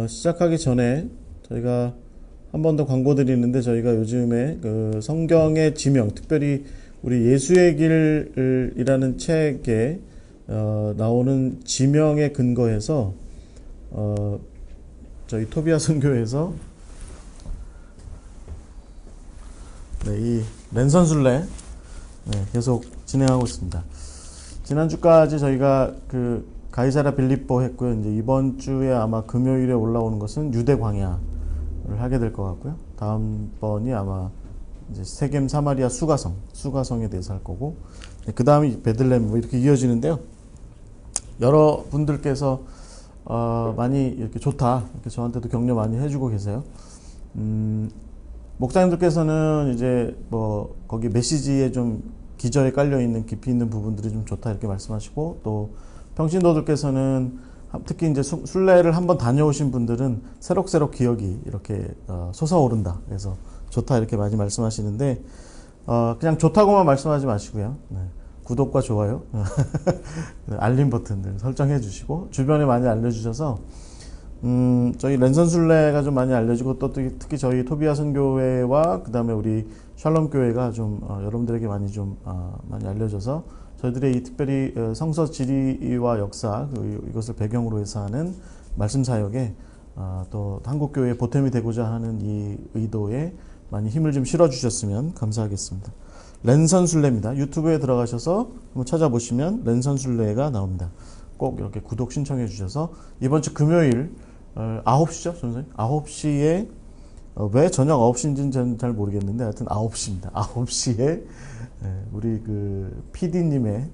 시작하기 전에 저희가 한 번 더 광고 드리는데, 저희가 요즘에 그 성경의 지명, 특별히 우리 예수의 길이라는 책에 나오는 지명에 근거해서 저희 토비아 선교에서 이 랜선순례 계속 진행하고 있습니다. 지난주까지 저희가 그 가이사랴 빌립보 했고요. 이제 이번 주에 아마 금요일에 올라오는 것은 유대 광야를 하게 될 것 같고요. 다음번이 아마 이제 세겜 사마리아 수가성에 대해서 할 거고, 그 다음이 베들레헴, 뭐 이렇게 이어지는데요. 여러분들께서 많이 이렇게 좋다, 이렇게 저한테도 격려 많이 해주고 계세요. 목사님들께서는 이제 뭐 거기 메시지에 좀 기저에 깔려 있는 깊이 있는 부분들이 좀 좋다, 이렇게 말씀하시고, 또 평신도들께서는 특히 이제 순례를 한번 다녀오신 분들은 새록새록 기억이 이렇게 솟아오른다, 그래서 좋다, 이렇게 많이 말씀하시는데, 그냥 좋다고만 말씀하지 마시고요. 구독과 좋아요, 알림 버튼들 설정해 주시고, 주변에 많이 알려주셔서 저희 랜선순례가 좀 많이 알려지고, 또 특히 저희 토비아 선교회와 그 다음에 우리 샬롬 교회가 좀 여러분들에게 많이 많이 알려져서, 저희들의 이 특별히 성서 지리와 역사, 이것을 배경으로 해서 하는 말씀 사역에 또 한국 교회의 보탬이 되고자 하는 이 의도에 많이 힘을 좀 실어주셨으면 감사하겠습니다. 랜선순례입니다. 유튜브에 들어가셔서 한번 찾아보시면 랜선순례가 나옵니다. 꼭 이렇게 구독 신청해 주셔서 이번 주 금요일 9시죠, 선생님? 9시에 왜 저녁 9시인지는 저는 잘 모르겠는데, 하여튼 9시입니다. 9시에 우리 그 PD님의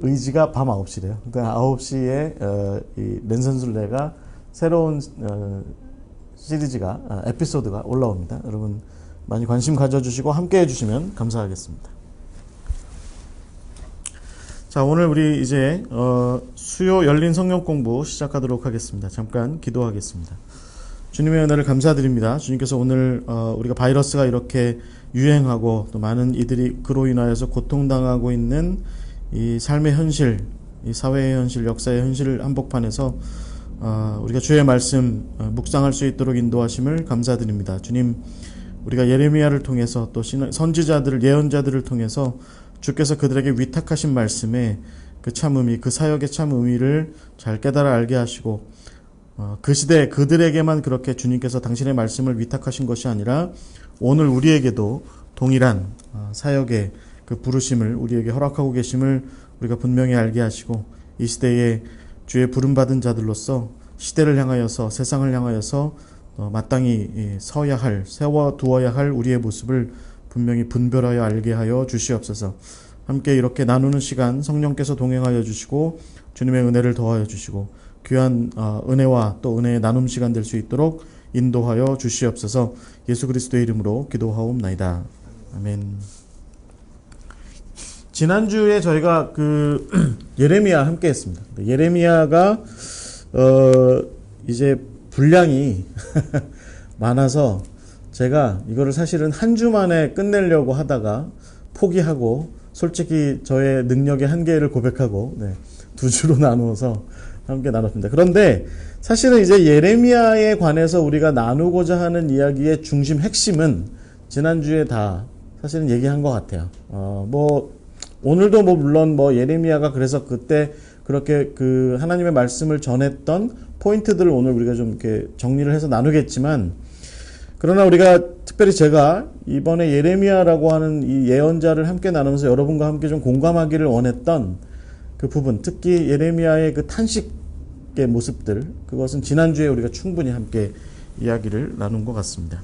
의지가 밤 9시래요. 그러니까 9시에 이 랜선순례가 새로운 시리즈가 에피소드가 올라옵니다. 여러분 많이 관심 가져주시고 함께 해주시면 감사하겠습니다. 자, 오늘 우리 이제 수요 열린 성경 공부 시작하도록 하겠습니다. 잠깐 기도하겠습니다. 주님의 은혜를 감사드립니다. 주님께서 오늘 우리가 바이러스가 이렇게 유행하고 또 많은 이들이 그로 인하여서 고통당하고 있는 이 삶의 현실, 이 사회의 현실, 역사의 현실 한복판에서 우리가 주의 말씀 묵상할 수 있도록 인도하심을 감사드립니다. 주님, 우리가 예레미야를 통해서 또 선지자들을, 예언자들을 통해서 주께서 그들에게 위탁하신 말씀의 그 참 의미, 그 사역의 참 의미를 잘 깨달아 알게 하시고, 그 시대 그들에게만 그렇게 주님께서 당신의 말씀을 위탁하신 것이 아니라 오늘 우리에게도 동일한 사역의 그 부르심을 우리에게 허락하고 계심을 우리가 분명히 알게 하시고, 이 시대에 주의 부름받은 자들로서 시대를 향하여서, 세상을 향하여서 마땅히 세워두어야 할 우리의 모습을 분명히 분별하여 알게 하여 주시옵소서. 함께 이렇게 나누는 시간 성령께서 동행하여 주시고 주님의 은혜를 더하여 주시고 귀한 은혜와 또 은혜의 나눔 시간 될 수 있도록 인도하여 주시옵소서. 예수 그리스도의 이름으로 기도하옵나이다. 아멘. 지난주에 저희가 그 예레미야 함께 했습니다. 예레미야가 이제 분량이 많아서 제가 이거를 사실은 한 주 만에 끝내려고 하다가 포기하고, 솔직히 저의 능력의 한계를 고백하고 2주로 나누어서 함께 나눴습니다. 그런데 사실은 이제 예레미야에 관해서 우리가 나누고자 하는 이야기의 중심 핵심은 지난주에 다 사실은 얘기한 것 같아요. 오늘도 물론 예레미야가 그래서 그때 그렇게 그 하나님의 말씀을 전했던 포인트들을 오늘 우리가 좀 이렇게 정리를 해서 나누겠지만, 그러나 우리가 특별히 제가 이번에 예레미야라고 하는 이 예언자를 함께 나누면서 여러분과 함께 좀 공감하기를 원했던 그 부분, 특히 예레미야의 그 탄식의 모습들, 그것은 지난주에 우리가 충분히 함께 이야기를 나눈 것 같습니다.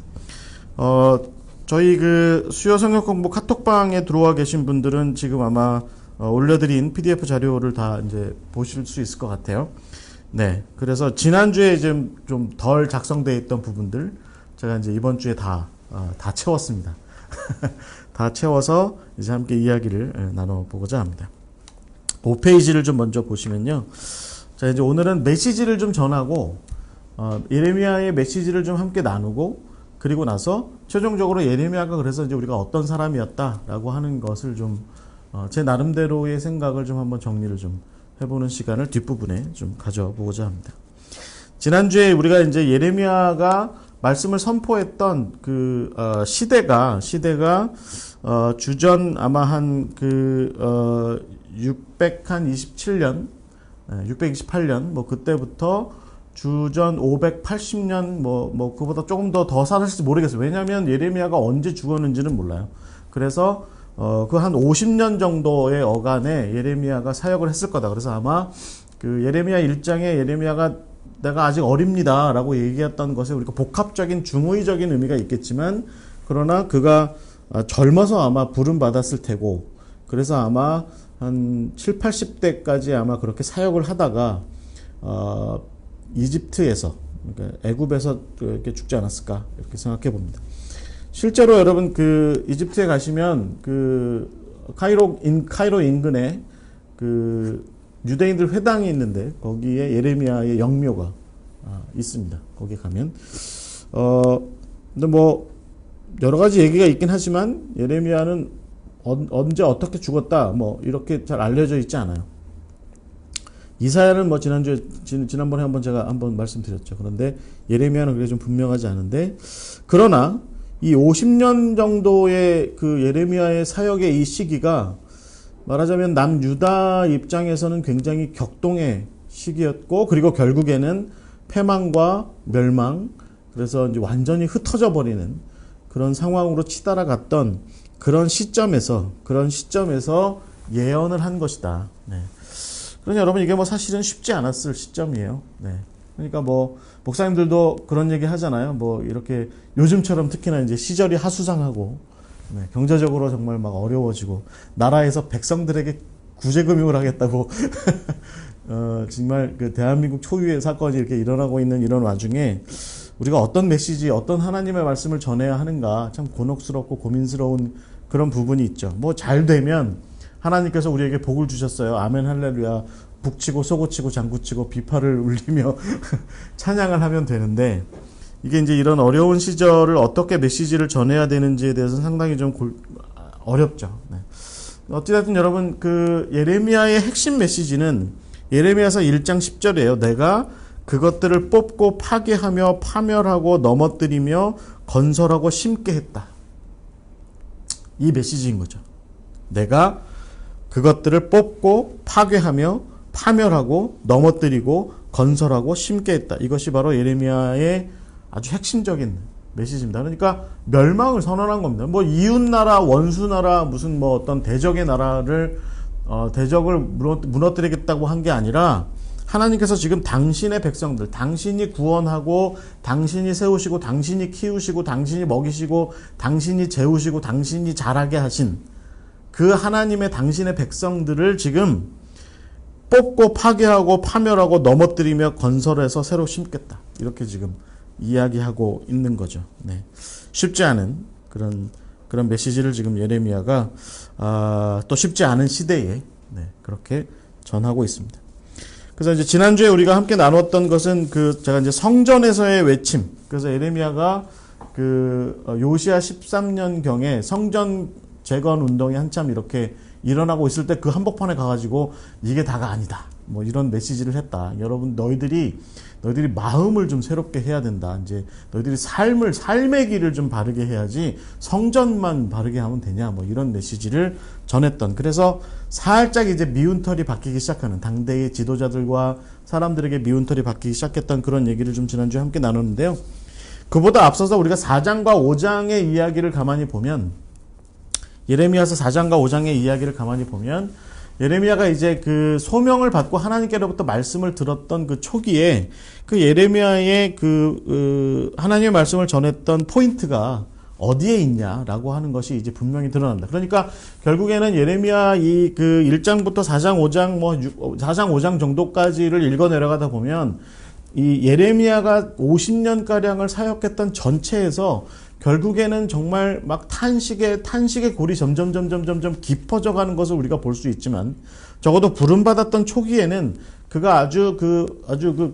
저희 그 수요 성경 공부 카톡방에 들어와 계신 분들은 지금 아마 올려드린 PDF 자료를 다 이제 보실 수 있을 것 같아요. 네. 그래서 지난주에 좀 덜 작성되어 있던 부분들, 제가 이제 이번 주에 다 채웠습니다. 다 채워서 이제 함께 이야기를 나눠보고자 합니다. 5페이지를 좀 먼저 보시면요. 자, 이제 오늘은 메시지를 좀 전하고, 예레미야의 메시지를 좀 함께 나누고, 그리고 나서 최종적으로 예레미야가 그래서 이제 우리가 어떤 사람이었다라고 하는 것을 좀, 제 나름대로의 생각을 좀 한번 정리를 좀 해보는 시간을 뒷부분에 좀 가져보고자 합니다. 지난주에 우리가 이제 예레미야가 말씀을 선포했던 그 시대가 주전 아마 한 627년, 628년 뭐 그때부터 주전 580년 뭐 그보다 조금 더 살았을지 모르겠어요. 왜냐하면 예레미야가 언제 죽었는지는 몰라요. 그래서 그 한 50년 정도의 어간에 예레미야가 사역을 했을 거다. 그래서 아마 그 예레미야 1장에 예레미야가 내가 아직 어립니다 라고 얘기했던 것에 우리가 복합적인 중의적인 의미가 있겠지만, 그러나 그가 젊어서 아마 부름 받았을 테고, 그래서 아마 한 7, 80대까지 아마 그렇게 사역을 하다가 이집트에서, 그러니까 애굽에서 이렇게 죽지 않았을까 이렇게 생각해 봅니다. 실제로 여러분 그 이집트에 가시면 그 카이로 인근에 그 유대인들 회당이 있는데 거기에 예레미야의 영묘가 있습니다. 거기 가면 근데 뭐 여러 가지 얘기가 있긴 하지만 예레미야는 언제 어떻게 죽었다 뭐 이렇게 잘 알려져 있지 않아요. 이사야는 뭐 지난번에 제가 한번 말씀드렸죠. 그런데 예레미야는 그게 좀 분명하지 않은데, 그러나 이 50년 정도의 그 예레미야의 사역의 이 시기가 말하자면 남유다 입장에서는 굉장히 격동의 시기였고, 그리고 결국에는 패망과 멸망, 그래서 이제 완전히 흩어져 버리는 그런 상황으로 치달아갔던 그런 시점에서 예언을 한 것이다. 네. 그러니 여러분 이게 뭐 사실은 쉽지 않았을 시점이에요. 네. 그러니까 뭐 목사님들도 그런 얘기 하잖아요. 뭐 이렇게 요즘처럼 특히나 이제 시절이 하수상하고 네, 경제적으로 정말 막 어려워지고 나라에서 백성들에게 구제금융을 하겠다고 정말 그 대한민국 초유의 사건이 이렇게 일어나고 있는 이런 와중에 우리가 어떤 메시지, 어떤 하나님의 말씀을 전해야 하는가 참 곤혹스럽고 고민스러운 그런 부분이 있죠. 뭐 잘 되면 하나님께서 우리에게 복을 주셨어요. 아멘 할렐루야. 북치고 쏘고치고 장구치고 비파를 울리며 찬양을 하면 되는데, 이게 이제 이런 어려운 시절을 어떻게 메시지를 전해야 되는지에 대해서는 상당히 좀 어렵죠. 네. 어찌됐든 여러분 그 예레미야의 핵심 메시지는 예레미야서 1장 10절이에요. 내가 그것들을 뽑고 파괴하며 파멸하고 넘어뜨리며 건설하고 심게 했다. 이 메시지인 거죠. 내가 그것들을 뽑고 파괴하며 파멸하고 넘어뜨리고 건설하고 심게 했다. 이것이 바로 예레미야의 아주 핵심적인 메시지입니다. 그러니까 멸망을 선언한 겁니다. 뭐 이웃나라, 원수나라, 무슨 뭐 어떤 대적의 나라를 대적을 무너뜨리겠다고 한 게 아니라 하나님께서 지금 당신의 백성들, 당신이 구원하고 당신이 세우시고 당신이 키우시고 당신이 먹이시고 당신이 재우시고 당신이 자라게 하신 그 하나님의 당신의 백성들을 지금 뽑고 파괴하고 파멸하고 넘어뜨리며 건설해서 새로 심겠다. 이렇게 지금 이야기하고 있는 거죠. 네. 쉽지 않은 그런 메시지를 지금 예레미야가 또 쉽지 않은 시대에 그렇게 전하고 있습니다. 그래서 이제 지난주에 우리가 함께 나눴던 것은 제가 이제 성전에서의 외침. 그래서 예레미야가 요시야 13년 경에 성전 재건 운동이 한참 이렇게 일어나고 있을 때 그 한복판에 가가지고 이게 다가 아니다. 뭐 이런 메시지를 했다. 여러분 너희들이 마음을 좀 새롭게 해야 된다. 이제 너희들이 삶의 길을 좀 바르게 해야지 성전만 바르게 하면 되냐. 뭐 이런 메시지를 전했던. 그래서 살짝 이제 미운털이 바뀌기 시작하는, 당대의 지도자들과 사람들에게 미운털이 바뀌기 시작했던 그런 얘기를 좀 지난주에 함께 나눴는데요. 그보다 앞서서 우리가 4장과 5장의 이야기를 가만히 보면, 예레미야서 4장과 5장의 이야기를 가만히 보면 예레미야가 이제 그 소명을 받고 하나님께로부터 말씀을 들었던 그 초기에 그 예레미야의 하나님의 말씀을 전했던 포인트가 어디에 있냐라고 하는 것이 이제 분명히 드러난다. 그러니까 결국에는 예레미야 1장부터 4장, 5장 4장, 5장 정도까지를 읽어 내려가다 보면 이 예레미야가 50년가량을 사역했던 전체에서 결국에는 정말 막 탄식의 골이 점점 깊어져 가는 것을 우리가 볼 수 있지만, 적어도 부름받았던 초기에는 그가 아주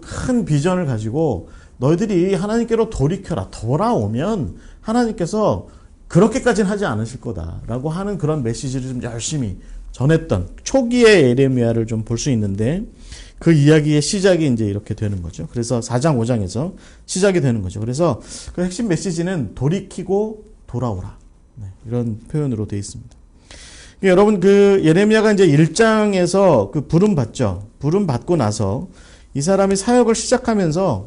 큰 비전을 가지고 너희들이 하나님께로 돌아오면 하나님께서 그렇게까지는 하지 않으실 거다라고 하는 그런 메시지를 좀 열심히 전했던 초기의 예레미야를 좀 볼 수 있는데, 그 이야기의 시작이 이제 이렇게 되는 거죠. 그래서 4장, 5장에서 시작이 되는 거죠. 그래서 그 핵심 메시지는 돌이키고 돌아오라. 네, 이런 표현으로 되어 있습니다. 여러분, 그 예레미야가 이제 1장에서 그 부름 받죠. 부름 받고 나서 이 사람이 사역을 시작하면서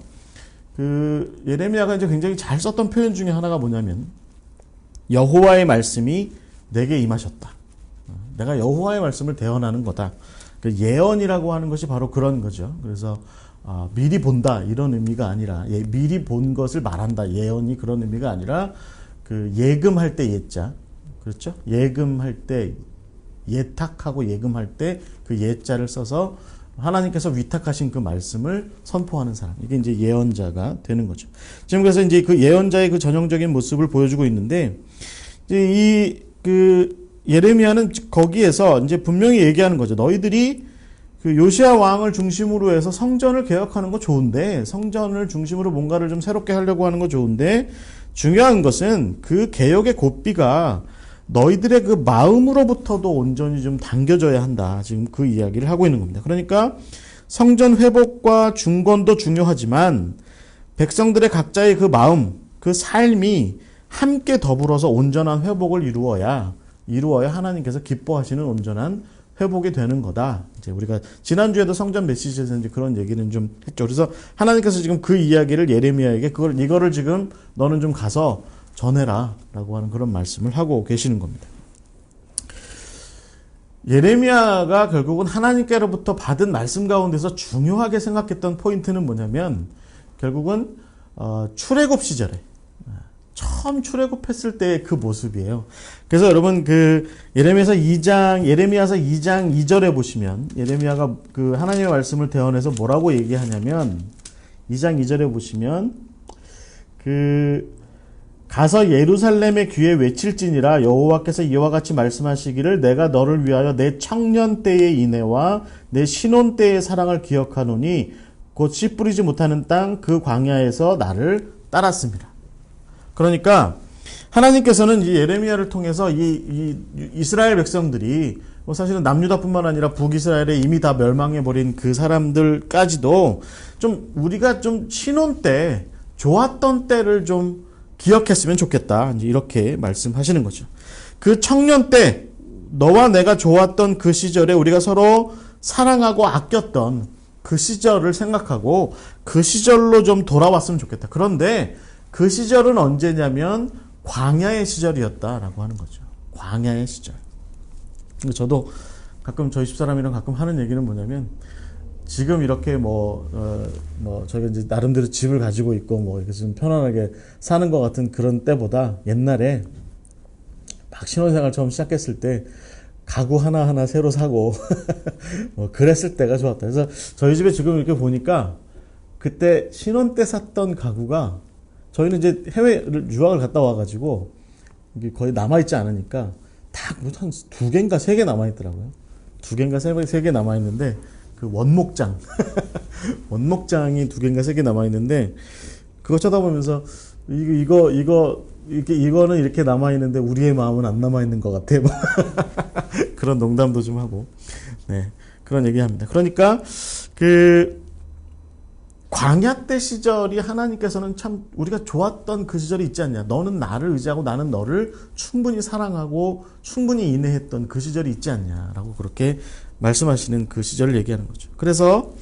그 예레미야가 이제 굉장히 잘 썼던 표현 중에 하나가 뭐냐면 여호와의 말씀이 내게 임하셨다. 내가 여호와의 말씀을 대언하는 거다. 그 예언이라고 하는 것이 바로 그런 거죠. 그래서 미리 본다 이런 의미가 아니라 미리 본 것을 말한다. 예언이 그런 의미가 아니라 그 예금할 때 예자, 그렇죠? 예금할 때 예탁하고 예금할 때 그 예자를 써서 하나님께서 위탁하신 그 말씀을 선포하는 사람. 이게 이제 예언자가 되는 거죠. 지금 그래서 이제 그 예언자의 그 전형적인 모습을 보여주고 있는데, 이제 그 예레미야는 거기에서 이제 분명히 얘기하는 거죠. 너희들이 그 요시야 왕을 중심으로 해서 성전을 개혁하는 거 좋은데, 성전을 중심으로 뭔가를 좀 새롭게 하려고 하는 거 좋은데, 중요한 것은 그 개혁의 고삐가 너희들의 그 마음으로부터도 온전히 좀 당겨져야 한다. 지금 그 이야기를 하고 있는 겁니다. 그러니까 성전 회복과 중건도 중요하지만 백성들의 각자의 그 마음, 그 삶이 함께 더불어서 온전한 회복을 이루어야 하나님께서 기뻐하시는 온전한 회복이 되는 거다. 이제 우리가 지난주에도 성전 메시지에서 이제 그런 얘기는 좀 했죠. 그래서 하나님께서 지금 그 이야기를 예레미야에게 이거를 지금 너는 좀 가서 전해라 라고 하는 그런 말씀을 하고 계시는 겁니다. 예레미야가 결국은 하나님께로부터 받은 말씀 가운데서 중요하게 생각했던 포인트는 뭐냐면 결국은 출애굽 시절에 처음 출애굽했을 때의 그 모습이에요. 그래서 여러분 그 예레미야서 2장 2절에 보시면 예레미야가 그 하나님의 말씀을 대언해서 뭐라고 얘기하냐면 2장 2절에 보시면 그 가서 예루살렘의 귀에 외칠지니라 여호와께서 이와 같이 말씀하시기를 내가 너를 위하여 내 청년 때의 인애와 내 신혼 때의 사랑을 기억하노니 곧 씨 뿌리지 못하는 땅 그 광야에서 나를 따랐습니다. 그러니까 하나님께서는 이 예레미야를 통해서 이 이스라엘 백성들이 사실은 남유다뿐만 아니라 북이스라엘에 이미 다 멸망해버린 그 사람들까지도 좀 우리가 좀 신혼 때 좋았던 때를 좀 기억했으면 좋겠다. 이제 이렇게 말씀하시는 거죠. 그 청년 때 너와 내가 좋았던 그 시절에 우리가 서로 사랑하고 아꼈던 그 시절을 생각하고 그 시절로 좀 돌아왔으면 좋겠다. 그런데 그 시절은 언제냐면 광야의 시절이었다라고 하는 거죠. 광야의 시절. 저도 가끔 저희 집사람이랑 가끔 하는 얘기는 뭐냐면 지금 이렇게 저희가 이제 나름대로 집을 가지고 있고 이렇게 좀 편안하게 사는 것 같은 그런 때보다 옛날에 막 신혼생활 처음 시작했을 때 가구 하나하나 새로 사고 그랬을 때가 좋았다. 그래서 저희 집에 지금 이렇게 보니까 그때 신혼 때 샀던 가구가 저희는 이제 해외 유학을 갔다 와가지고 이게 거의 남아있지 않으니까 딱 한 2개인가 3개 남아있더라고요. 2개인가 3개 남아있는데 그 원목장이 2개인가 3개 남아있는데 그거 쳐다보면서 이거는 이렇게 남아있는데 우리의 마음은 안 남아있는 것 같아. 그런 농담도 좀 하고 네 그런 얘기합니다. 그러니까 그 광야 때 시절이 하나님께서는 참 우리가 좋았던 그 시절이 있지 않냐. 너는 나를 의지하고 나는 너를 충분히 사랑하고 충분히 인내했던 그 시절이 있지 않냐라고 그렇게 말씀하시는 그 시절을 얘기하는 거죠. 그래서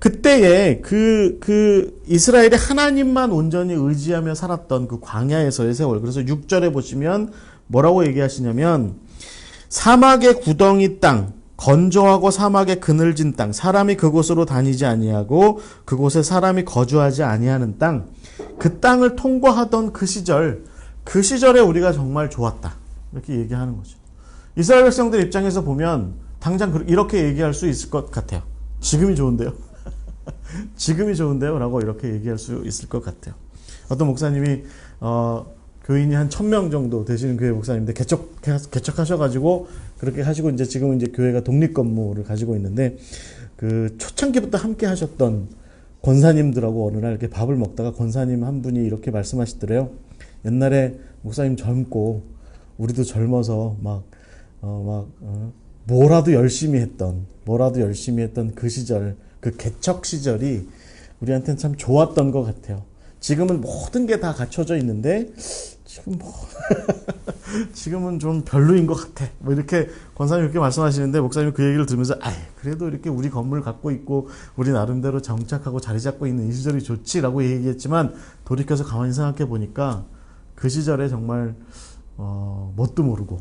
그때에 그 이스라엘이 하나님만 온전히 의지하며 살았던 그 광야에서의 세월. 그래서 6절에 보시면 뭐라고 얘기하시냐면 사막의 구덩이 땅 건조하고 사막에 그늘진 땅 사람이 그곳으로 다니지 아니하고 그곳에 사람이 거주하지 아니하는 땅 그 땅을 통과하던 그 시절에 우리가 정말 좋았다. 이렇게 얘기하는 거죠. 이스라엘 백성들 입장에서 보면 당장 이렇게 얘기할 수 있을 것 같아요. 지금이 좋은데요. 지금이 좋은데요 라고 이렇게 얘기할 수 있을 것 같아요. 어떤 목사님이 교인이 한 1000명 정도 되시는 교회 목사님인데 개척하셔가지고 그렇게 하시고 이제 지금 이제 교회가 독립 건물을 가지고 있는데 그 초창기부터 함께 하셨던 권사님들하고 어느 날 이렇게 밥을 먹다가 권사님 한 분이 이렇게 말씀하시더래요. 옛날에 목사님 젊고 우리도 젊어서 뭐라도 열심히 했던 그 시절 그 개척 시절이 우리한테는 참 좋았던 것 같아요. 지금은 모든 게 다 갖춰져 있는데 지금은 좀 별로인 것 같아. 뭐 이렇게 권사님 이렇게 말씀하시는데 목사님 그 얘기를 들으면서 그래도 이렇게 우리 건물 갖고 있고 우리 나름대로 정착하고 자리 잡고 있는 이 시절이 좋지라고 얘기했지만 돌이켜서 가만히 생각해 보니까 그 시절에 정말 뭣도 모르고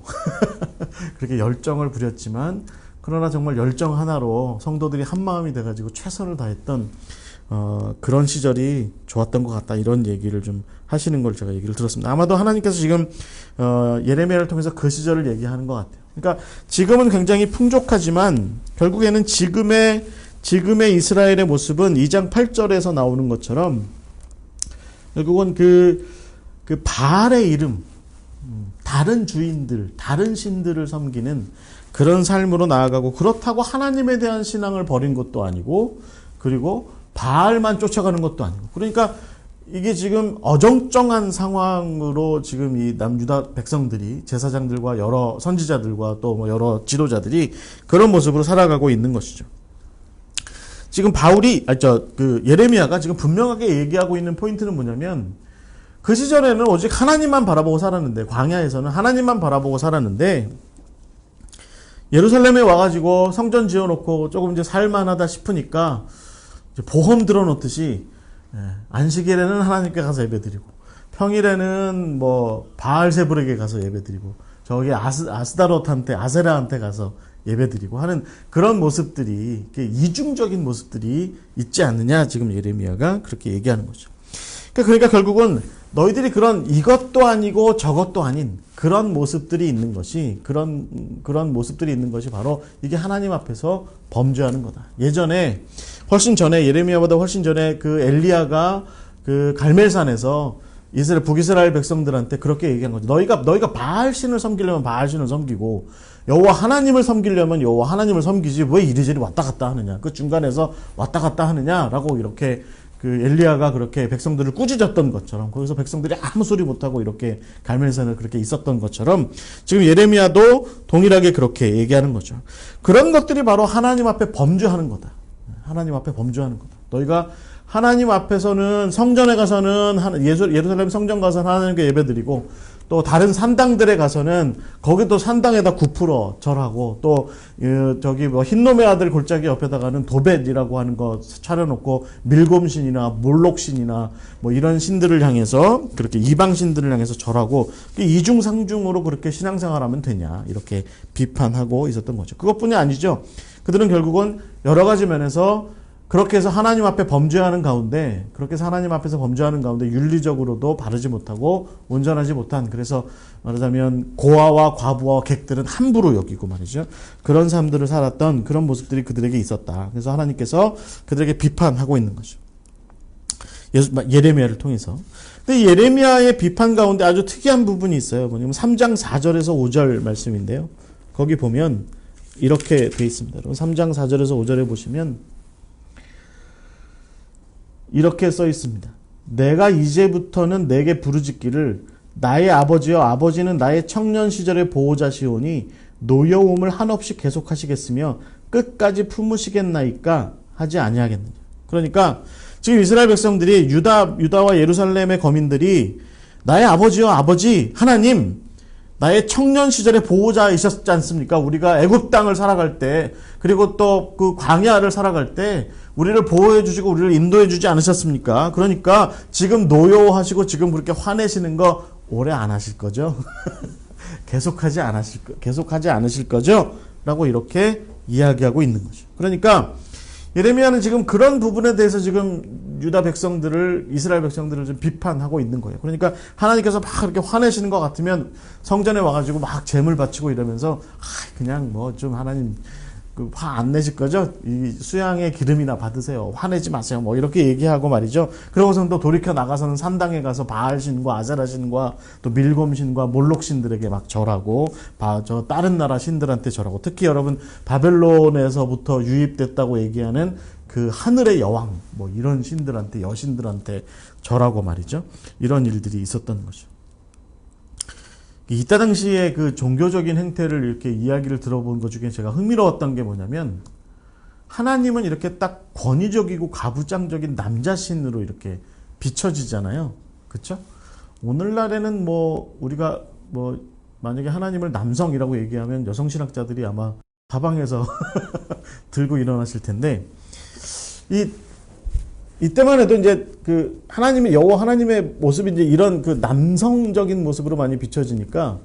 그렇게 열정을 부렸지만 그러나 정말 열정 하나로 성도들이 한 마음이 돼가지고 최선을 다했던 그런 시절이 좋았던 것 같다. 이런 얘기를 좀 하시는 걸 제가 얘기를 들었습니다. 아마도 하나님께서 지금 예레미야를 통해서 그 시절을 얘기하는 것 같아요. 그러니까 지금은 굉장히 풍족하지만 결국에는 지금의 이스라엘의 모습은 2장 8절에서 나오는 것처럼 결국은 그 바알의 이름, 다른 주인들, 다른 신들을 섬기는 그런 삶으로 나아가고, 그렇다고 하나님에 대한 신앙을 버린 것도 아니고, 그리고 바알만 쫓아가는 것도 아니고, 그러니까 이게 지금 어정쩡한 상황으로 지금 이 남유다 백성들이, 제사장들과 여러 선지자들과 또 뭐 여러 지도자들이 그런 모습으로 살아가고 있는 것이죠. 지금 예레미야가 지금 분명하게 얘기하고 있는 포인트는 뭐냐면, 그 시절에는 오직 하나님만 바라보고 살았는데, 광야에서는 하나님만 바라보고 살았는데, 예루살렘에 와가지고 성전 지어놓고 조금 이제 살만하다 싶으니까 보험 들어놓듯이 안식일에는 하나님께 가서 예배드리고, 평일에는 뭐 바알세불에게 가서 예배드리고, 저기 아세라한테 가서 예배드리고 하는 그런 모습들이, 이중적인 모습들이 있지 않느냐, 지금 예레미야가 그렇게 얘기하는 거죠. 그러니까 결국은 너희들이 그런 이것도 아니고 저것도 아닌 그런 모습들이 있는 것이, 그런 모습들이 있는 것이 바로 이게 하나님 앞에서 범죄하는 거다. 훨씬 전에, 예레미야보다 훨씬 전에 그 엘리야가 그 갈멜산에서 북이스라엘 백성들한테 그렇게 얘기한 거죠. 너희가 바알 신을 섬기려면 바알 신을 섬기고, 여호와 하나님을 섬기려면 여호와 하나님을 섬기지 왜 이리저리 왔다 갔다 하느냐, 그 중간에서 왔다 갔다 하느냐라고, 이렇게 그 엘리야가 그렇게 백성들을 꾸짖었던 것처럼, 거기서 백성들이 아무 소리 못하고 이렇게 갈멜산을 그렇게 있었던 것처럼 지금 예레미야도 동일하게 그렇게 얘기하는 거죠. 그런 것들이 바로 하나님 앞에 범죄하는 거다. 하나님 앞에 범죄하는 거다. 너희가 하나님 앞에서는, 성전에 가서는, 예루살렘 성전 가서는 하나님께 예배드리고, 또 다른 산당들에 가서는 거기 또 산당에다 굽으러 절하고, 또 저기 뭐 흰놈의 아들 골짜기 옆에다가는 도벳이라고 하는 거 차려놓고 밀곰신이나 몰록신이나 뭐 이런 신들을 향해서, 그렇게 이방 신들을 향해서 절하고, 이중상중으로 그렇게 신앙생활하면 되냐, 이렇게 비판하고 있었던 거죠. 그것뿐이 아니죠. 그들은 결국은 여러 가지 면에서 그렇게 해서 하나님 앞에 범죄하는 가운데, 윤리적으로도 바르지 못하고 온전하지 못한, 그래서 말하자면 고아와 과부와 객들은 함부로 여기고 말이죠. 그런 삶들을 살았던 그런 모습들이 그들에게 있었다. 그래서 하나님께서 그들에게 비판하고 있는 거죠. 예레미야를 통해서. 근데 예레미야의 비판 가운데 아주 특이한 부분이 있어요. 뭐냐면 3장 4절에서 5절 말씀인데요. 거기 보면 이렇게 돼 있습니다. 3장 4절에서 5절에 보시면 이렇게 써 있습니다. 내가 이제부터는 내게 부르짖기를 나의 아버지여, 아버지는 나의 청년 시절의 보호자시오니 노여움을 한없이 계속하시겠으며 끝까지 품으시겠나이까 하지 아니하겠느냐. 그러니까 지금 이스라엘 백성들이, 유다와 예루살렘의 거민들이 나의 아버지여, 아버지 하나님, 나의 청년 시절의 보호자이셨지 않습니까? 우리가 애굽 땅을 살아갈 때, 그리고 또 그 광야를 살아갈 때 우리를 보호해 주시고 우리를 인도해 주지 않으셨습니까? 그러니까 지금 노여워하시고 지금 그렇게 화내시는 거 오래 안 하실 거죠? 계속하지 않으실 거죠? 라고 이렇게 이야기하고 있는 거죠. 그러니까 예레미야는 지금 그런 부분에 대해서 지금 이스라엘 백성들을 좀 비판하고 있는 거예요. 그러니까 하나님께서 막 이렇게 화내시는 것 같으면 성전에 와가지고 막 제물 바치고 이러면서 그냥 뭐 좀 하나님 화 안 내실 거죠? 이 수양의 기름이나 받으세요. 화내지 마세요. 뭐 이렇게 얘기하고 말이죠. 그러고서는 또 돌이켜 나가서는 산당에 가서 바알신과 아세라신과 또 밀곰신과 몰록신들에게 막 절하고, 다른 나라 신들한테 절하고, 특히 여러분 바벨론에서부터 유입됐다고 얘기하는 그 하늘의 여왕, 뭐 이런 신들한테, 여신들한테 절하고 말이죠. 이런 일들이 있었던 거죠. 이때 당시에 그 종교적인 행태를 이렇게 이야기를 들어본 것 중에 제가 흥미로웠던 게 뭐냐면, 하나님은 이렇게 딱 권위적이고 가부장적인 남자신으로 이렇게 비춰지잖아요. 그렇죠? 오늘날에는 뭐 우리가 뭐 만약에 하나님을 남성이라고 얘기하면 여성 신학자들이 아마 가방에서 들고 일어나실 텐데 이때만 해도 이제 그 하나님의 여호와 하나님의 모습이 이제 이런 그 남성적인 모습으로 많이 비춰지니까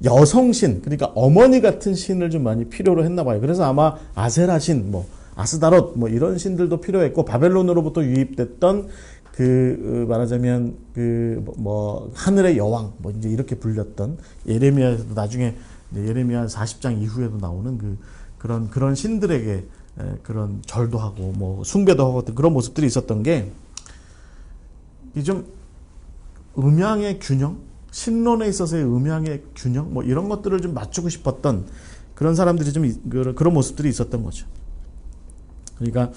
여성신, 그러니까 어머니 같은 신을 좀 많이 필요로 했나 봐요. 그래서 아마 아세라 신, 뭐 아스다롯 뭐 이런 신들도 필요했고, 바벨론으로부터 유입됐던 그 말하자면 그 뭐 하늘의 여왕 뭐 이제 이렇게 불렸던 예레미야에도 나중에 예레미야 40장 이후에도 나오는 그런 신들에게 그런 절도 하고 뭐 숭배도 하고 그런 모습들이 있었던 게 이 좀 음양의 균형, 신론에 있어서의 음양의 균형 뭐 이런 것들을 좀 맞추고 싶었던 그런 사람들이 좀 그런 모습들이 있었던 거죠. 그러니까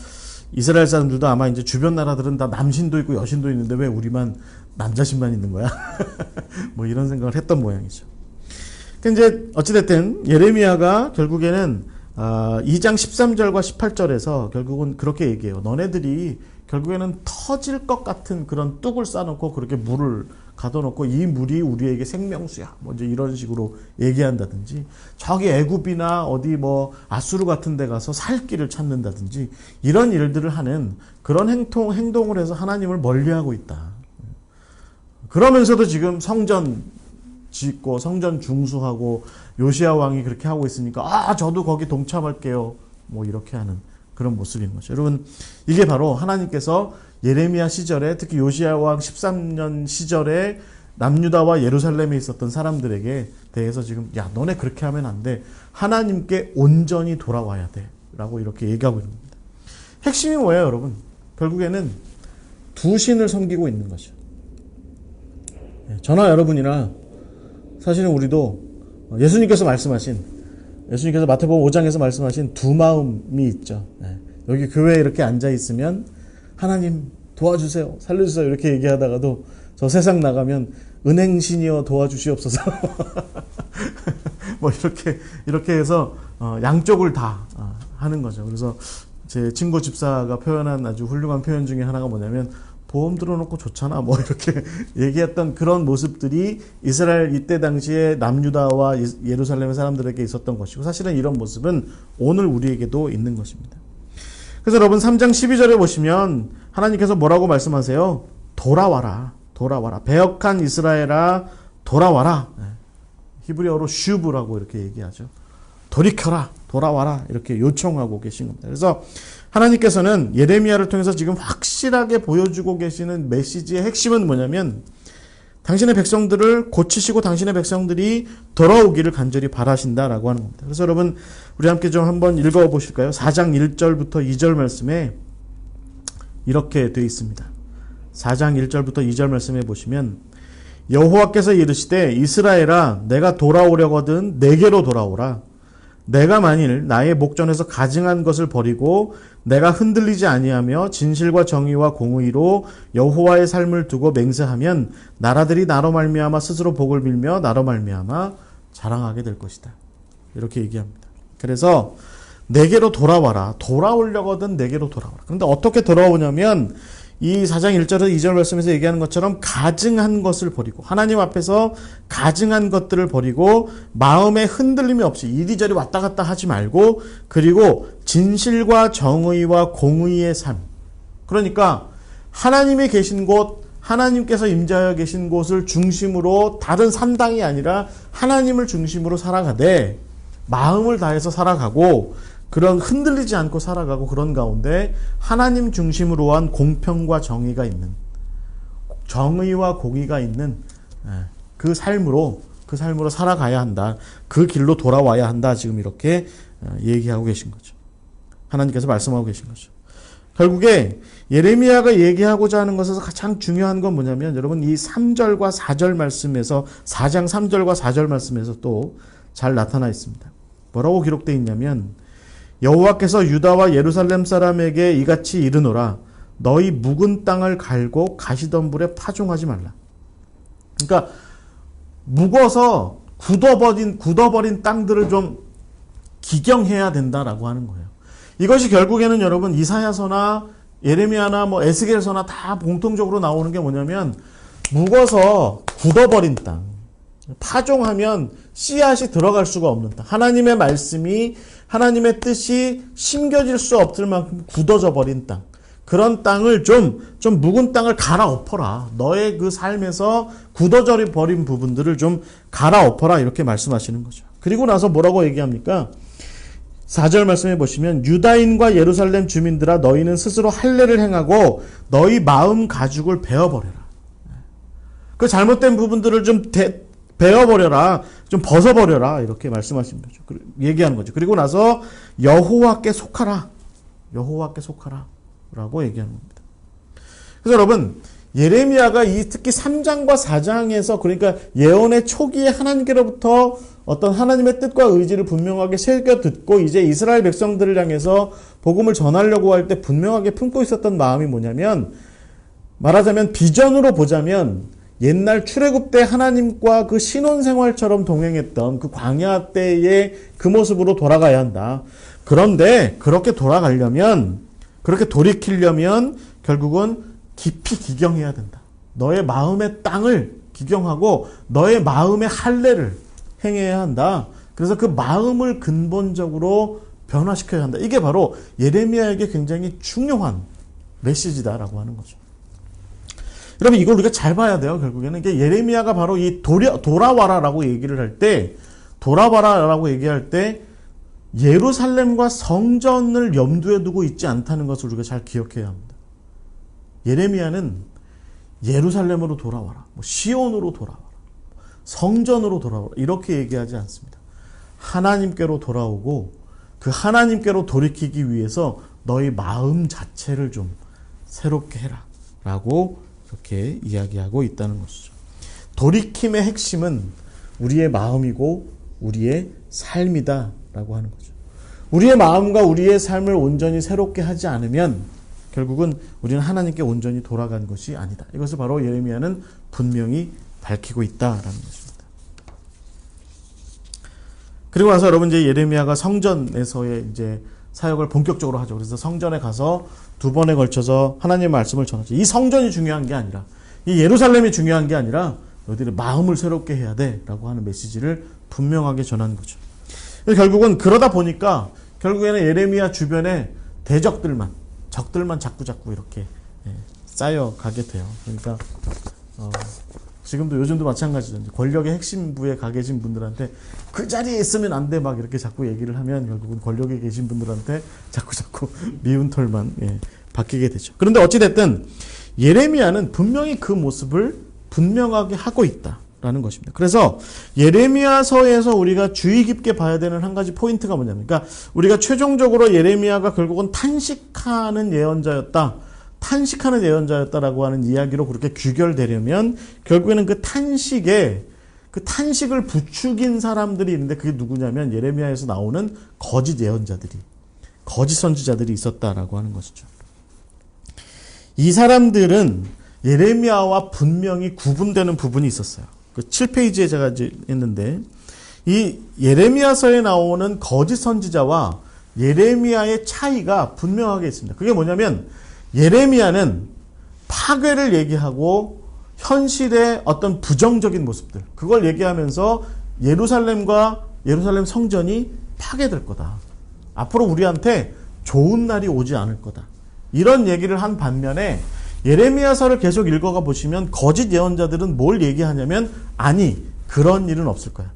이스라엘 사람들도 아마 이제 주변 나라들은 다 남신도 있고 여신도 있는데 왜 우리만 남자신만 있는 거야? 뭐 이런 생각을 했던 모양이죠. 그러니까 이제 어찌됐든 예레미야가 결국에는 2장 13절과 18절에서 결국은 그렇게 얘기해요. 너네들이 결국에는 터질 것 같은 그런 뚝을 쌓아놓고 그렇게 물을 가둬놓고 이 물이 우리에게 생명수야. 뭐 이제 이런 식으로 얘기한다든지 저기 애굽이나 어디 뭐 아수르 같은 데 가서 살 길을 찾는다든지 이런 일들을 하는 그런 행동을 해서 하나님을 멀리하고 있다. 그러면서도 지금 성전 짓고 성전 중수하고 요시야 왕이 그렇게 하고 있으니까 저도 거기 동참할게요. 뭐 이렇게 하는 그런 모습인 거죠. 여러분 이게 바로 하나님께서 예레미야 시절에 특히 요시야 왕 13년 시절에 남유다와 예루살렘에 있었던 사람들에게 대해서 지금 야 너네 그렇게 하면 안 돼. 하나님께 온전히 돌아와야 돼. 라고 이렇게 얘기하고 있는 겁니다. 핵심이 뭐예요 여러분? 결국에는 두 신을 섬기고 있는 거죠. 저나 여러분이나 사실은 우리도 예수님께서 마태복음 5장에서 말씀하신 두 마음이 있죠. 여기 교회에 이렇게 앉아 있으면 하나님 도와주세요, 살려주세요 이렇게 얘기하다가도 저 세상 나가면 은행신이여 도와주시옵소서 뭐 이렇게 해서 양쪽을 다 하는 거죠. 그래서 제 친구 집사가 표현한 아주 훌륭한 표현 중에 하나가 뭐냐면 보험 들어놓고 좋잖아 뭐 이렇게 얘기했던 그런 모습들이 이스라엘 이때 당시에 남유다와 예루살렘의 사람들에게 있었던 것이고 사실은 이런 모습은 오늘 우리에게도 있는 것입니다. 그래서 여러분 3장 12절에 보시면 하나님께서 뭐라고 말씀하세요? 돌아와라. 배역한 이스라엘아 돌아와라. 히브리어로 슈브라고 이렇게 얘기하죠. 돌이켜라. 돌아와라. 이렇게 요청하고 계신 겁니다. 그래서 하나님께서는 예레미야를 통해서 지금 확실하게 보여주고 계시는 메시지의 핵심은 뭐냐면 당신의 백성들을 고치시고 당신의 백성들이 돌아오기를 간절히 바라신다라고 하는 겁니다. 그래서 여러분 우리 함께 좀 한번 읽어보실까요? 4장 1절부터 2절 말씀에 이렇게 되어 있습니다. 4장 1절부터 2절 말씀에 보시면 여호와께서 이르시되 이스라엘아 내가 돌아오려거든 내게로 돌아오라. 내가 만일 나의 목전에서 가증한 것을 버리고 내가 흔들리지 아니하며 진실과 정의와 공의로 여호와의 삶을 두고 맹세하면 나라들이 나로 말미암아 스스로 복을 빌며 나로 말미암아 자랑하게 될 것이다. 이렇게 얘기합니다. 그래서 내게로 돌아와라. 돌아오려거든 내게로 돌아와라. 그런데 어떻게 돌아오냐면 이 4장 1절에서 2절 말씀에서 얘기하는 것처럼 가증한 것을 버리고 하나님 앞에서 가증한 것들을 버리고 마음에 흔들림이 없이 이리저리 왔다 갔다 하지 말고 그리고 진실과 정의와 공의의 삶. 그러니까 하나님이 계신 곳, 하나님께서 임재하여 계신 곳을 중심으로 다른 산당이 아니라 하나님을 중심으로 살아가되 마음을 다해서 살아가고 그런 흔들리지 않고 살아가고 그런 가운데 하나님 중심으로 한 공평과 정의가 있는 정의와 공의가 있는 그 삶으로 살아가야 한다. 그 길로 돌아와야 한다. 지금 이렇게 얘기하고 계신 거죠. 하나님께서 말씀하고 계신 거죠. 결국에 예레미야가 얘기하고자 하는 것에서 가장 중요한 건 뭐냐면 여러분 이 3절과 4절 말씀에서 4장 3절과 4절 말씀에서 또 잘 나타나 있습니다. 뭐라고 기록되어 있냐면 여호와께서 유다와 예루살렘 사람에게 이같이 이르노라. 너희 묵은 땅을 갈고 가시덤불에 파종하지 말라. 그러니까 묵어서 굳어버린 땅들을 좀 기경해야 된다라고 하는 거예요. 이것이 결국에는 여러분 이사야서나 예레미야나 뭐 에스겔서나 다 공통적으로 나오는 게 뭐냐면 묵어서 굳어버린 땅, 파종하면 씨앗이 들어갈 수가 없는 땅, 하나님의 말씀이 하나님의 뜻이 심겨질 수 없을 만큼 굳어져 버린 땅, 그런 땅을 좀 묵은 땅을 갈아엎어라. 너의 그 삶에서 굳어져 버린 부분들을 좀 갈아엎어라. 이렇게 말씀하시는 거죠. 그리고 나서 뭐라고 얘기합니까? 4절 말씀해 보시면 유다인과 예루살렘 주민들아 너희는 스스로 할례를 행하고 너희 마음 가죽을 베어버려라. 그 잘못된 부분들을 좀 베어버려라. 좀 벗어버려라. 이렇게 말씀하신 거죠. 얘기하는 거죠. 그리고 나서 여호와께 속하라. 여호와께 속하라. 라고 얘기하는 겁니다. 그래서 여러분 예레미야가 특히 3장과 4장에서 그러니까 예언의 초기에 하나님께로부터 어떤 하나님의 뜻과 의지를 분명하게 새겨 듣고 이제 이스라엘 백성들을 향해서 복음을 전하려고 할 때 분명하게 품고 있었던 마음이 뭐냐면 말하자면 비전으로 보자면 옛날 출애굽 때 하나님과 그 신혼생활처럼 동행했던 그 광야 때의 그 모습으로 돌아가야 한다. 그런데 그렇게 돌아가려면 그렇게 돌이키려면 결국은 깊이 기경해야 된다. 너의 마음의 땅을 기경하고 너의 마음의 할례를 행해야 한다. 그래서 그 마음을 근본적으로 변화시켜야 한다. 이게 바로 예레미야에게 굉장히 중요한 메시지다라고 하는 거죠. 여러분 이걸 우리가 잘 봐야 돼요. 결국에는 이게 예레미야가 바로 이 돌아와라라고 얘기를 할 때 돌아와라라고 얘기할 때 예루살렘과 성전을 염두에 두고 있지 않다는 것을 우리가 잘 기억해야 합니다. 예레미야는 예루살렘으로 돌아와라, 시온으로 돌아와라, 성전으로 돌아와라 이렇게 얘기하지 않습니다. 하나님께로 돌아오고 그 하나님께로 돌이키기 위해서 너희 마음 자체를 좀 새롭게 해라 라고 이렇게 이야기하고 있다는 것이죠. 돌이킴의 핵심은 우리의 마음이고 우리의 삶이다 라고 하는 거죠. 우리의 마음과 우리의 삶을 온전히 새롭게 하지 않으면 결국은 우리는 하나님께 온전히 돌아간 것이 아니다. 이것을 바로 예레미야는 분명히 밝히고 있다라는 것입니다. 그리고 나서 여러분 이제 예레미야가 성전에서의 이제 사역을 본격적으로 하죠. 그래서 성전에 가서 2번에 걸쳐서 하나님의 말씀을 전하죠. 이 성전이 중요한 게 아니라 이 예루살렘이 중요한 게 아니라 너희들의 마음을 새롭게 해야 돼라고 하는 메시지를 분명하게 전하는 거죠. 결국은 그러다 보니까 결국에는 예레미야 주변에 적들만 자꾸 이렇게 쌓여가게 돼요. 그러니까 지금도 요즘도 마찬가지죠. 권력의 핵심부에 가 계신 분들한테 그 자리에 있으면 안 돼 막 이렇게 자꾸 얘기를 하면 결국은 권력에 계신 분들한테 자꾸 미운 털만 바뀌게 되죠. 그런데 어찌됐든 예레미야는 분명히 그 모습을 분명하게 하고 있다라는 것입니다. 그래서 예레미야서에서 우리가 주의 깊게 봐야 되는 한 가지 포인트가 뭐냐면 그러니까 우리가 최종적으로 예레미야가 결국은 탄식하는 예언자였다라고 하는 이야기로 그렇게 규결되려면 결국에는 그 탄식을 부추긴 사람들이 있는데 그게 누구냐면 예레미야에서 나오는 거짓 예언자들이, 거짓 선지자들이 있었다라고 하는 것이죠. 이 사람들은 예레미야와 분명히 구분되는 부분이 있었어요. 그 7페이지에 제가 이제 했는데 이 예레미야서에 나오는 거짓 선지자와 예레미야의 차이가 분명하게 있습니다. 그게 뭐냐면 예레미야는 파괴를 얘기하고 현실의 어떤 부정적인 모습들 그걸 얘기하면서 예루살렘 성전이 파괴될 거다. 앞으로 우리한테 좋은 날이 오지 않을 거다. 이런 얘기를 한 반면에 예레미야서를 계속 읽어가 보시면 거짓 예언자들은 뭘 얘기하냐면 아니 그런 일은 없을 거야.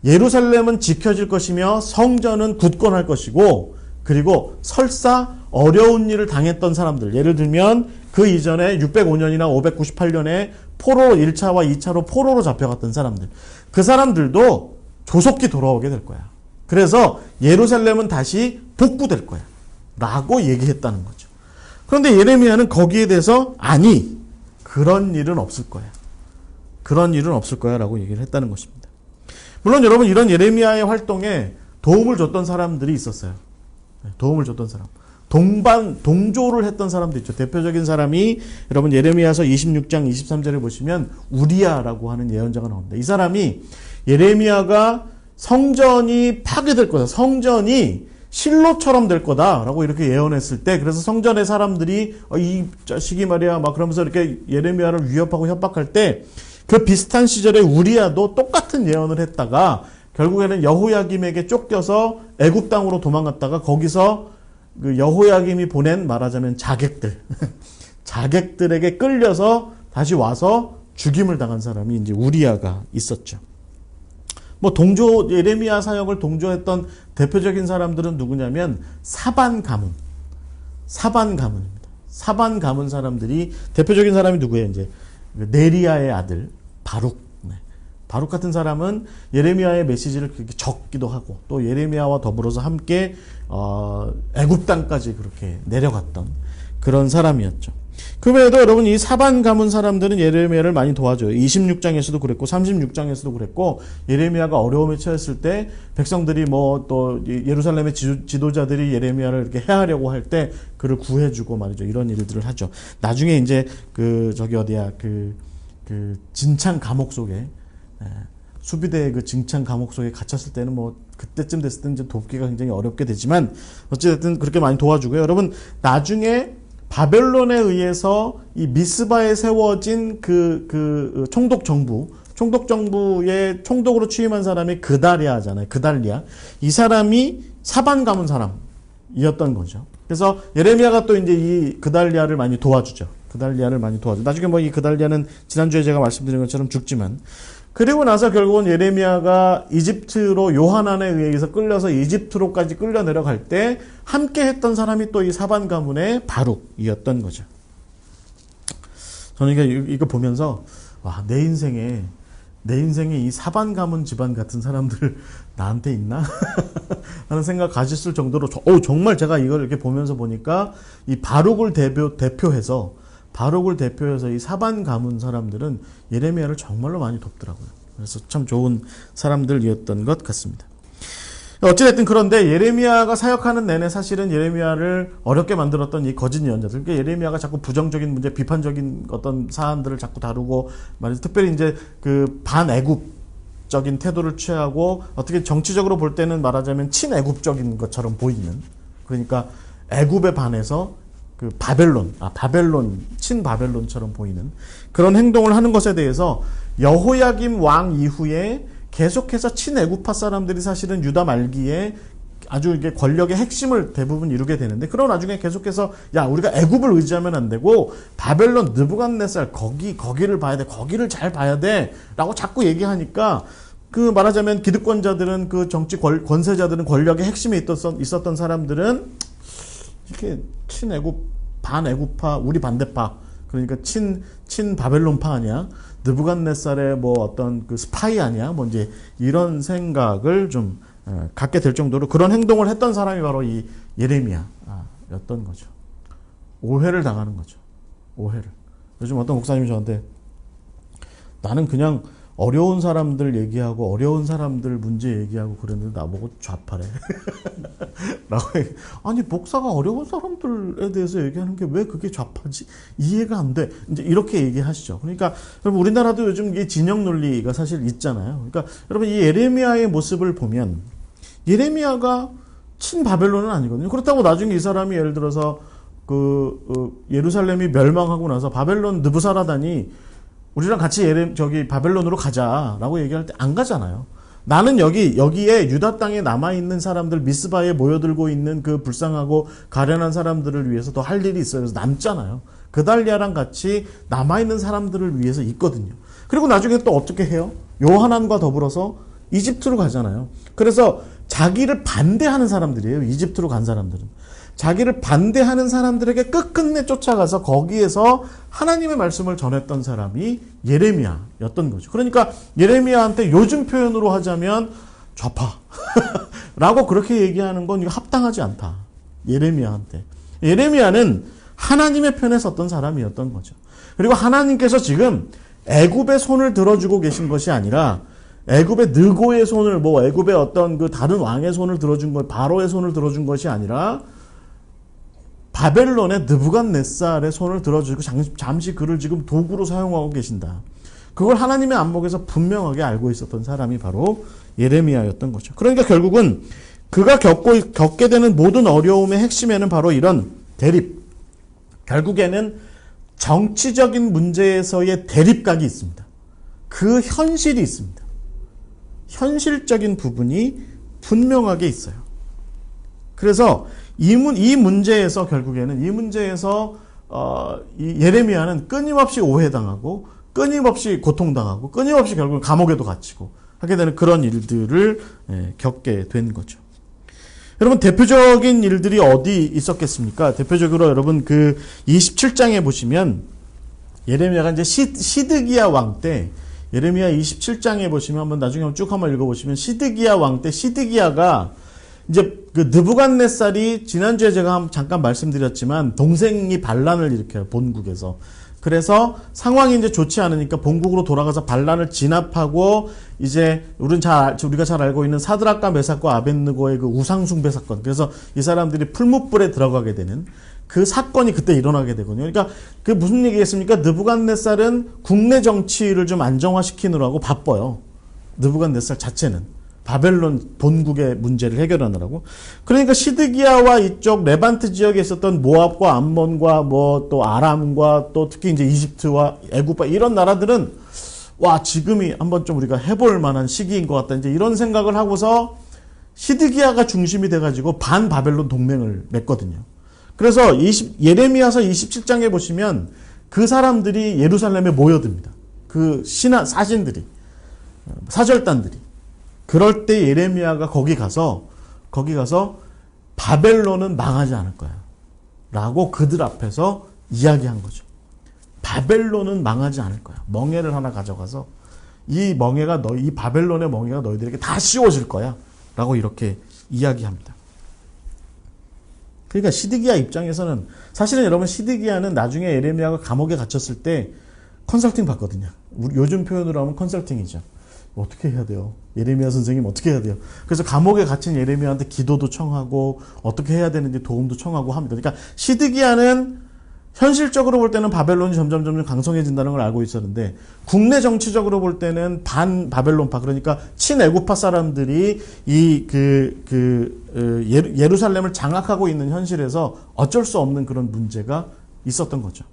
예루살렘은 지켜질 것이며 성전은 굳건할 것이고 그리고 설사 어려운 일을 당했던 사람들 예를 들면 그 이전에 605년이나 598년에 포로 1차와 2차로 포로로 잡혀갔던 사람들 그 사람들도 조속히 돌아오게 될 거야. 그래서 예루살렘은 다시 복구될 거야 라고 얘기했다는 거죠. 그런데 예레미야는 거기에 대해서 아니 그런 일은 없을 거야. 그런 일은 없을 거야 라고 얘기를 했다는 것입니다. 물론 여러분 이런 예레미야의 활동에 도움을 줬던 사람들이 있었어요. 도움을 줬던 사람. 동조를 했던 사람도 있죠. 대표적인 사람이 여러분 예레미야서 26장 23절에 보시면 우리야라고 하는 예언자가 나옵니다. 이 사람이 예레미야가 성전이 파괴될 거다. 성전이 실로처럼 될 거다라고 이렇게 예언했을 때, 그래서 성전의 사람들이 이 자식이 말이야 막 그러면서 이렇게 예레미야를 위협하고 협박할 때, 그 비슷한 시절에 우리야도 똑같은 예언을 했다가 결국에는 여호야김에게 쫓겨서 애굽 땅으로 도망갔다가 거기서 그 여호야김이 보낸 말하자면 자객들 자객들에게 끌려서 다시 와서 죽임을 당한 사람이 이제 우리야가 있었죠. 뭐 예레미야 사역을 동조했던 대표적인 사람들은 누구냐면 사반 가문입니다. 사반 가문 사람들이, 대표적인 사람이 누구예요? 이제 네리야의 아들 바룩. 바룩 같은 사람은 예레미야의 메시지를 그렇게 적기도 하고, 또 예레미야와 더불어서 함께 애굽 땅까지 그렇게 내려갔던 그런 사람이었죠. 그 외에도 여러분, 이 사반 가문 사람들은 예레미야를 많이 도와줘요. 26장에서도 그랬고 36장에서도 그랬고, 예레미야가 어려움에 처했을 때 백성들이 뭐 또 예루살렘의 지도자들이 예레미야를 이렇게 해하려고 할 때 그를 구해주고 말이죠. 이런 일들을 하죠. 나중에 이제 그 진창 감옥 속에, 수비대의 그 진창 감옥 속에 갇혔을 때는 뭐 그때쯤 됐을 때는 이제 돕기가 굉장히 어렵게 되지만 어찌됐든 그렇게 많이 도와주고요. 여러분, 나중에 바벨론에 의해서 이 미스바에 세워진 그 총독 정부의 총독으로 취임한 사람이 그달리아잖아요. 그달리아. 이 사람이 사반 가문 사람이었던 거죠. 그래서 예레미야가 또 이제 이 그달리아를 많이 도와주죠. 나중에 뭐 이 그달리아는 지난주에 제가 말씀드린 것처럼 죽지만, 그리고 나서 결국은 예레미야가 이집트로 요하난에 의해서 끌려서 이집트로까지 끌려 내려갈 때 함께 했던 사람이 또 이 사반 가문의 바룩이었던 거죠. 저는 이거 보면서 와, 내 인생에 이 사반 가문 집안 같은 사람들 나한테 있나? 하는 생각 가졌을 정도로 정말 제가 이걸 이렇게 보면서 보니까 이 바룩을 대표해서 이 사반 가문 사람들은 예레미야를 정말로 많이 돕더라고요. 그래서 참 좋은 사람들이었던 것 같습니다. 어찌됐든 그런데 예레미야가 사역하는 내내 사실은 예레미야를 어렵게 만들었던 이 거짓 예언자들, 그러니까 예레미야가 자꾸 부정적인 문제, 비판적인 어떤 사안들을 자꾸 다루고 말이죠. 특별히 이제 그 반애굽적인 태도를 취하고, 어떻게 정치적으로 볼 때는 말하자면 친애굽적인 것처럼 보이는, 그러니까 애굽에 반해서 그 친바벨론처럼 보이는 그런 행동을 하는 것에 대해서 여호야김 왕 이후에 계속해서 친애굽파 사람들이 사실은 유다 말기에 아주 이게 권력의 핵심을 대부분 이루게 되는데, 그런 나중에 계속해서 우리가 애굽을 의지하면 안 되고 바벨론 느부갓네살 거기를 봐야 돼, 거기를 잘 봐야 돼라고 자꾸 얘기하니까, 그 말하자면 기득권자들은, 그 정치 권세자들은, 권력의 핵심에 있었던 사람들은 이렇게 친애굽, 반애굽파, 우리 반대파, 그러니까 친 바벨론파 아니야? 느부갓네살의 뭐 어떤 그 스파이 아니야? 뭐 이제 이런 생각을 좀 갖게 될 정도로 그런 행동을 했던 사람이 바로 이 예레미야였던 거죠. 오해를 당하는 거죠. 오해를. 요즘 어떤 목사님이 저한테, 나는 그냥 어려운 사람들 얘기하고 어려운 사람들 문제 얘기하고 그랬는데 나보고 좌파래. 라고 아니, 목사가 어려운 사람들에 대해서 얘기하는 게 왜 그게 좌파지? 이해가 안 돼. 이제 이렇게 얘기하시죠. 그러니까 여러분, 우리나라도 요즘 이 진영 논리가 사실 있잖아요. 그러니까 여러분, 이 예레미야의 모습을 보면 예레미야가 친바벨론은 아니거든요. 그렇다고 나중에 이 사람이 예를 들어서 예루살렘이 멸망하고 나서 바벨론 느부사라단이 우리랑 같이 바벨론으로 가자라고 얘기할 때 안 가잖아요. 나는 여기에 유다 땅에 남아있는 사람들, 미스바에 모여들고 있는 그 불쌍하고 가련한 사람들을 위해서 더 할 일이 있어요. 그래서 남잖아요. 그달리아랑 같이 남아있는 사람들을 위해서 있거든요. 그리고 나중에 또 어떻게 해요? 요하난과 더불어서 이집트로 가잖아요. 그래서 자기를 반대하는 사람들이에요. 이집트로 간 사람들은. 자기를 반대하는 사람들에게 끝끝내 쫓아가서 거기에서 하나님의 말씀을 전했던 사람이 예레미야였던 거죠. 그러니까 예레미야한테 요즘 표현으로 하자면 좌파라고 그렇게 얘기하는 건 이거 합당하지 않다. 예레미야한테. 예레미야는 하나님의 편에 섰던 사람이었던 거죠. 그리고 하나님께서 지금 애굽의 손을 들어주고 계신 것이 아니라 애굽의 느고의 손을, 애굽의 어떤 그 다른 왕의 손을 들어준 것, 바로의 손을 들어준 것이 아니라 바벨론의 느부갓네살의 손을 들어주고 잠시 그를 지금 도구로 사용하고 계신다. 그걸 하나님의 안목에서 분명하게 알고 있었던 사람이 바로 예레미야였던 거죠. 그러니까 결국은 그가 겪게 되는 모든 어려움의 핵심에는 바로 이런 대립, 결국에는 정치적인 문제에서의 대립각이 있습니다. 그 현실이 있습니다. 현실적인 부분이 분명하게 있어요. 그래서 이 문제에서 결국에는 이 문제에서 이 예레미야는 끊임없이 오해당하고 끊임없이 고통당하고 끊임없이 결국 감옥에도 갇히고 하게 되는 그런 일들을 겪게 된 거죠. 여러분, 대표적인 일들이 어디 있었겠습니까? 대표적으로 여러분 그 27장에 보시면 예레미야가 이제 시드기야 왕 때, 예레미야 27장에 보시면 한번 나중에 쭉 한번 읽어보시면 시드기야 왕 때 시드기야가 이제 그 느부갓네살이 지난주에 제가 잠깐 말씀드렸지만 동생이 반란을 일으켜요, 본국에서. 그래서 상황이 이제 좋지 않으니까 본국으로 돌아가서 반란을 진압하고 이제 우리가 잘 알고 있는 사드락과 메삭과 아벳느고의 그 우상숭배 사건. 그래서 이 사람들이 풀무불에 들어가게 되는 그 사건이 그때 일어나게 되거든요. 그러니까 그 무슨 얘기겠습니까? 느부갓네살은 국내 정치를 좀 안정화시키느라고 바빠요. 느부갓네살 자체는. 바벨론 본국의 문제를 해결하느라고. 그러니까 시드기야와 이쪽 레반트 지역에 있었던 모압과 암몬과 뭐 또 아람과 또 특히 이제 이집트와 애굽과 이런 나라들은 와, 지금이 한번 좀 우리가 해볼 만한 시기인 것 같다. 이제 이런 생각을 하고서 시드기야가 중심이 돼가지고 반 바벨론 동맹을 맺거든요. 그래서 예레미야서 27장에 보시면 그 사람들이 예루살렘에 모여듭니다. 그 사신들이, 사절단들이. 그럴 때 예레미야가 거기 가서 바벨론은 망하지 않을 거야 라고 그들 앞에서 이야기한 거죠. 바벨론은 망하지 않을 거야. 멍에를 하나 가져가서 이 바벨론의 멍에가 너희들에게 다 씌워질 거야 라고 이렇게 이야기합니다. 그러니까 시드기야 입장에서는, 사실은 여러분 시드기야는 나중에 예레미야가 감옥에 갇혔을 때 컨설팅 받거든요. 요즘 표현으로 하면 컨설팅이죠. 어떻게 해야 돼요? 예레미야 선생님 어떻게 해야 돼요? 그래서 감옥에 갇힌 예레미야한테 기도도 청하고 어떻게 해야 되는지 도움도 청하고 합니다. 그러니까 시드기야는 현실적으로 볼 때는 바벨론이 점점 강성해진다는 걸 알고 있었는데, 국내 정치적으로 볼 때는 반 바벨론파, 그러니까 친애굽파 사람들이 예루살렘을 장악하고 있는 현실에서 어쩔 수 없는 그런 문제가 있었던 거죠.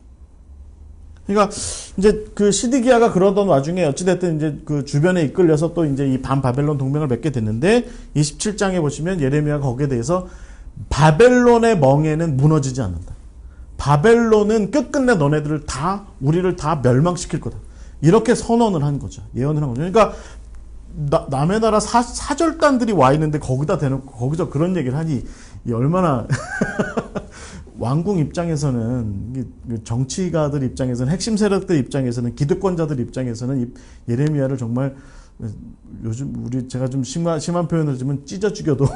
그러니까 이제 그 시드기야가 그러던 와중에 어찌됐든 이제 그 주변에 이끌려서 또 이제 이 반 바벨론 동맹을 맺게 됐는데, 27장에 보시면 예레미야가 거기에 대해서 바벨론의 멍에는 무너지지 않는다. 바벨론은 끝끝내 우리를 다 멸망시킬 거다. 이렇게 선언을 한 거죠. 예언을 한 거죠. 그러니까 남의 나라 사절단들이 와 있는데 거기다 대놓고 거기서 그런 얘기를 하니 얼마나 왕궁 입장에서는, 정치가들 입장에서는, 핵심 세력들 입장에서는, 기득권자들 입장에서는 예레미야를 정말 요즘 제가 좀 심한 표현을 주면 찢어 죽여도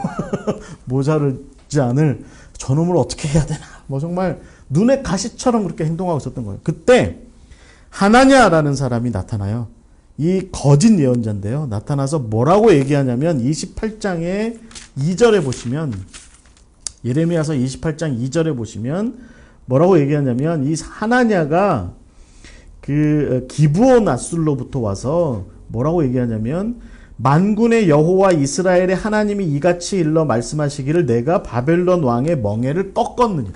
모자르지 않을 저놈을 어떻게 해야 되나, 뭐 정말 눈의 가시처럼 그렇게 행동하고 있었던 거예요. 그때 하나냐라는 사람이 나타나요. 이 거짓 예언자인데요. 나타나서 뭐라고 얘기하냐면 28장의 2절에 보시면, 예레미야서 28장 2절에 보시면 뭐라고 얘기하냐면, 이 하나냐가 그 기브온 아술로부터 와서 뭐라고 얘기하냐면, 만군의 여호와 이스라엘의 하나님이 이같이 일러 말씀하시기를 내가 바벨론 왕의 멍에를 꺾었느니라.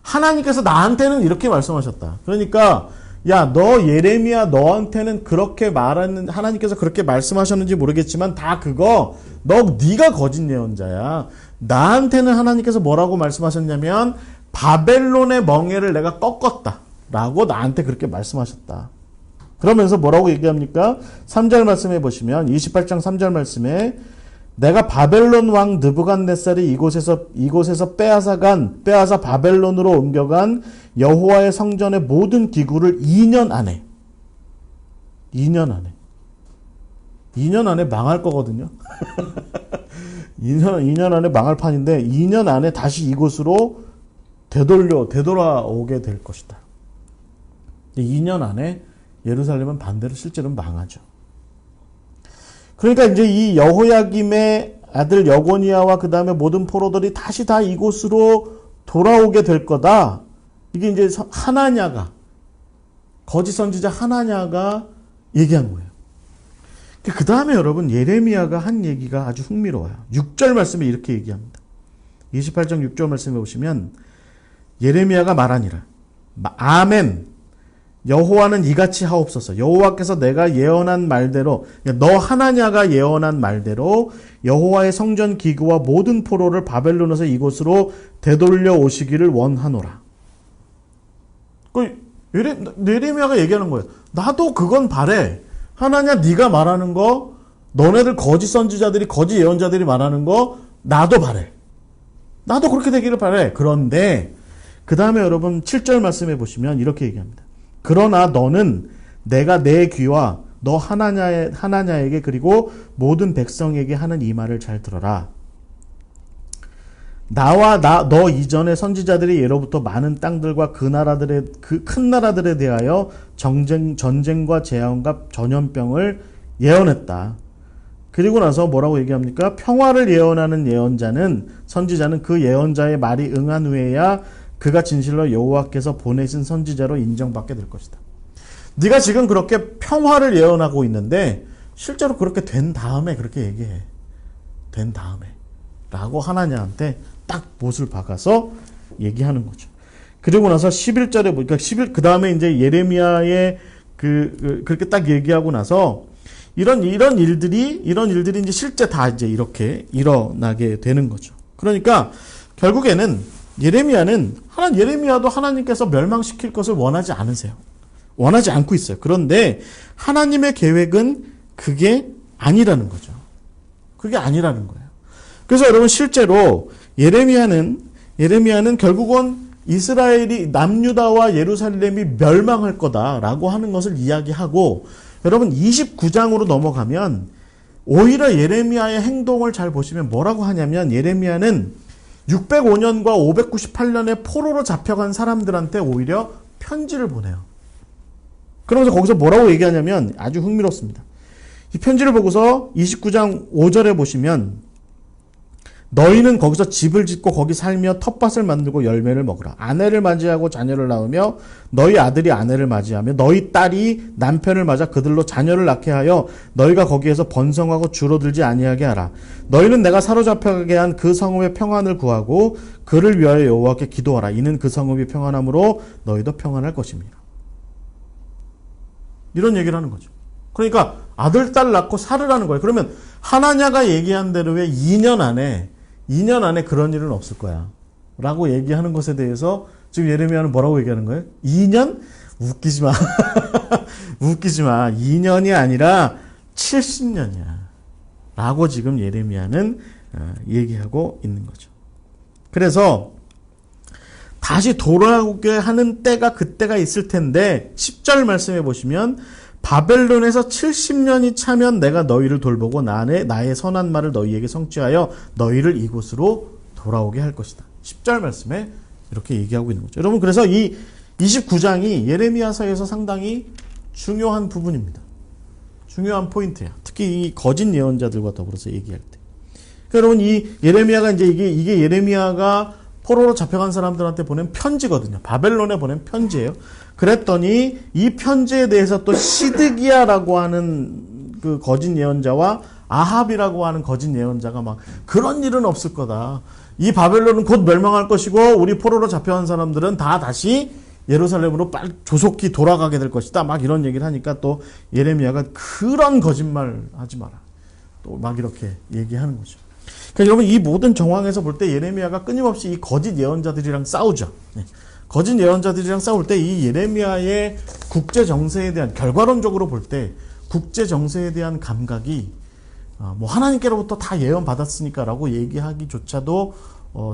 하나님께서 나한테는 이렇게 말씀하셨다. 그러니까 야, 너 예레미야, 너한테는 그렇게 말하는, 하나님께서 그렇게 말씀하셨는지 모르겠지만 다 그거 네가 거짓 예언자야. 나한테는 하나님께서 뭐라고 말씀하셨냐면 바벨론의 멍에를 내가 꺾었다 라고 나한테 그렇게 말씀하셨다. 그러면서 뭐라고 얘기합니까? 3절 말씀해 보시면, 28장 3절 말씀에 내가 바벨론 왕 느부갓네살이 이곳에서 빼앗아 바벨론으로 옮겨간 여호와의 성전의 모든 기구를 2년 안에 2년 안에 망할 거거든요. 2년 안에 망할 판인데 2년 안에 다시 이곳으로 되돌아오게 될 것이다. 2년 안에 예루살렘은 반대로 실제로 망하죠. 그러니까 이제 이 여호야김의 아들 여고니아와 그 다음에 모든 포로들이 다시 다 이곳으로 돌아오게 될 거다. 이게 이제 거짓 선지자 하나냐가 얘기한 거예요. 그 다음에 여러분 예레미야가 한 얘기가 아주 흥미로워요. 6절 말씀에 이렇게 얘기합니다. 28장 6절 말씀에 보시면 예레미야가 말하니라. 아멘. 여호와는 이같이 하옵소서. 여호와께서 내가 예언한 말대로, 너 하나냐가 예언한 말대로 여호와의 성전 기구와 모든 포로를 바벨론에서 이곳으로 되돌려 오시기를 원하노라. 예레미야가 얘기하는 거예요. 나도 그건 바래. 하나냐, 네가 말하는 거, 너네들 거짓 선지자들이, 거짓 예언자들이 말하는 거 나도 바래. 나도 그렇게 되기를 바래. 그런데 그 다음에 여러분 7절 말씀해 보시면 이렇게 얘기합니다. 그러나 너는 내가 내 귀와 너 하나냐에게 그리고 모든 백성에게 하는 이 말을 잘 들어라. 나와 너 이전의 선지자들이 예로부터 많은 땅들과 그 큰 나라들에 대하여 전쟁과 재앙과 전염병을 예언했다. 그리고 나서 뭐라고 얘기합니까? 평화를 예언하는 선지자는 그 예언자의 말이 응한 후에야 그가 진실로 여호와께서 보내신 선지자로 인정받게 될 것이다. 네가 지금 그렇게 평화를 예언하고 있는데 실제로 그렇게 된 다음에 그렇게 얘기해. 된 다음에 라고 하나냐한테 딱 못을 박아서 얘기하는 거죠. 그리고 나서 11절에 보니까 그 다음에 이제 예레미야의 그렇게 딱 얘기하고 나서 이런 일들이 이제 실제 다 이제 이렇게 일어나게 되는 거죠. 그러니까 결국에는 예레미야도 하나님께서 멸망시킬 것을 원하지 않으세요. 원하지 않고 있어요. 그런데 하나님의 계획은 그게 아니라는 거죠. 그게 아니라는 거예요. 그래서 여러분 실제로 예레미야는 결국은 이스라엘이 남유다와 예루살렘이 멸망할 거다라고 하는 것을 이야기하고 여러분 29장으로 넘어가면 오히려 예레미야의 행동을 잘 보시면 뭐라고 하냐면 예레미야는 605년과 598년에 포로로 잡혀간 사람들한테 오히려 편지를 보내요. 그러면서 거기서 뭐라고 얘기하냐면 아주 흥미롭습니다. 이 편지를 보고서 29장 5절에 보시면 너희는 거기서 집을 짓고 거기 살며 텃밭을 만들고 열매를 먹으라. 아내를 맞이하고 자녀를 낳으며 너희 아들이 아내를 맞이하며 너희 딸이 남편을 맞아 그들로 자녀를 낳게 하여 너희가 거기에서 번성하고 줄어들지 아니하게 하라. 너희는 내가 사로잡혀가게 한 그 성읍의 평안을 구하고 그를 위하여 여호와께 기도하라. 이는 그 성읍이 평안함으로 너희도 평안할 것입니다. 이런 얘기를 하는 거죠. 그러니까 아들, 딸 낳고 살으라는 거예요. 그러면 하나냐가 얘기한 대로의 2년 안에 그런 일은 없을 거야. 라고 얘기하는 것에 대해서 지금 예레미야는 뭐라고 얘기하는 거예요? 2년? 웃기지 마. 웃기지 마. 2년이 아니라 70년이야. 라고 지금 예레미야는 얘기하고 있는 거죠. 그래서 다시 돌아오게 하는 때가 그때가 있을 텐데 10절 말씀해 보시면 바벨론에서 70년이 차면 내가 너희를 돌보고 나의 선한 말을 너희에게 성취하여 너희를 이곳으로 돌아오게 할 것이다. 10절 말씀에 이렇게 얘기하고 있는 거죠. 여러분 그래서 이 29장이 예레미야서에서 상당히 중요한 부분입니다. 중요한 포인트예요. 특히 이 거짓 예언자들과 더불어서 얘기할 때. 그러니까 여러분 이 예레미야가 이게 예레미야가 포로로 잡혀간 사람들한테 보낸 편지거든요. 바벨론에 보낸 편지예요. 그랬더니 이 편지에 대해서 또 시드기야라고 하는 그 거짓 예언자와 아합이라고 하는 거짓 예언자가 막 그런 일은 없을 거다. 이 바벨론은 곧 멸망할 것이고 우리 포로로 잡혀간 사람들은 다 다시 예루살렘으로 빨리 조속히 돌아가게 될 것이다. 막 이런 얘기를 하니까 또 예레미야가 그런 거짓말 하지 마라. 또 막 이렇게 얘기하는 거죠. 그러니까 여러분 이 모든 정황에서 볼 때 예레미야가 끊임없이 이 거짓 예언자들이랑 싸우죠. 거짓 예언자들이랑 싸울 때 이 예레미야의 국제 정세에 대한 결과론적으로 볼 때 국제 정세에 대한 감각이 뭐 하나님께로부터 다 예언 받았으니까라고 얘기하기조차도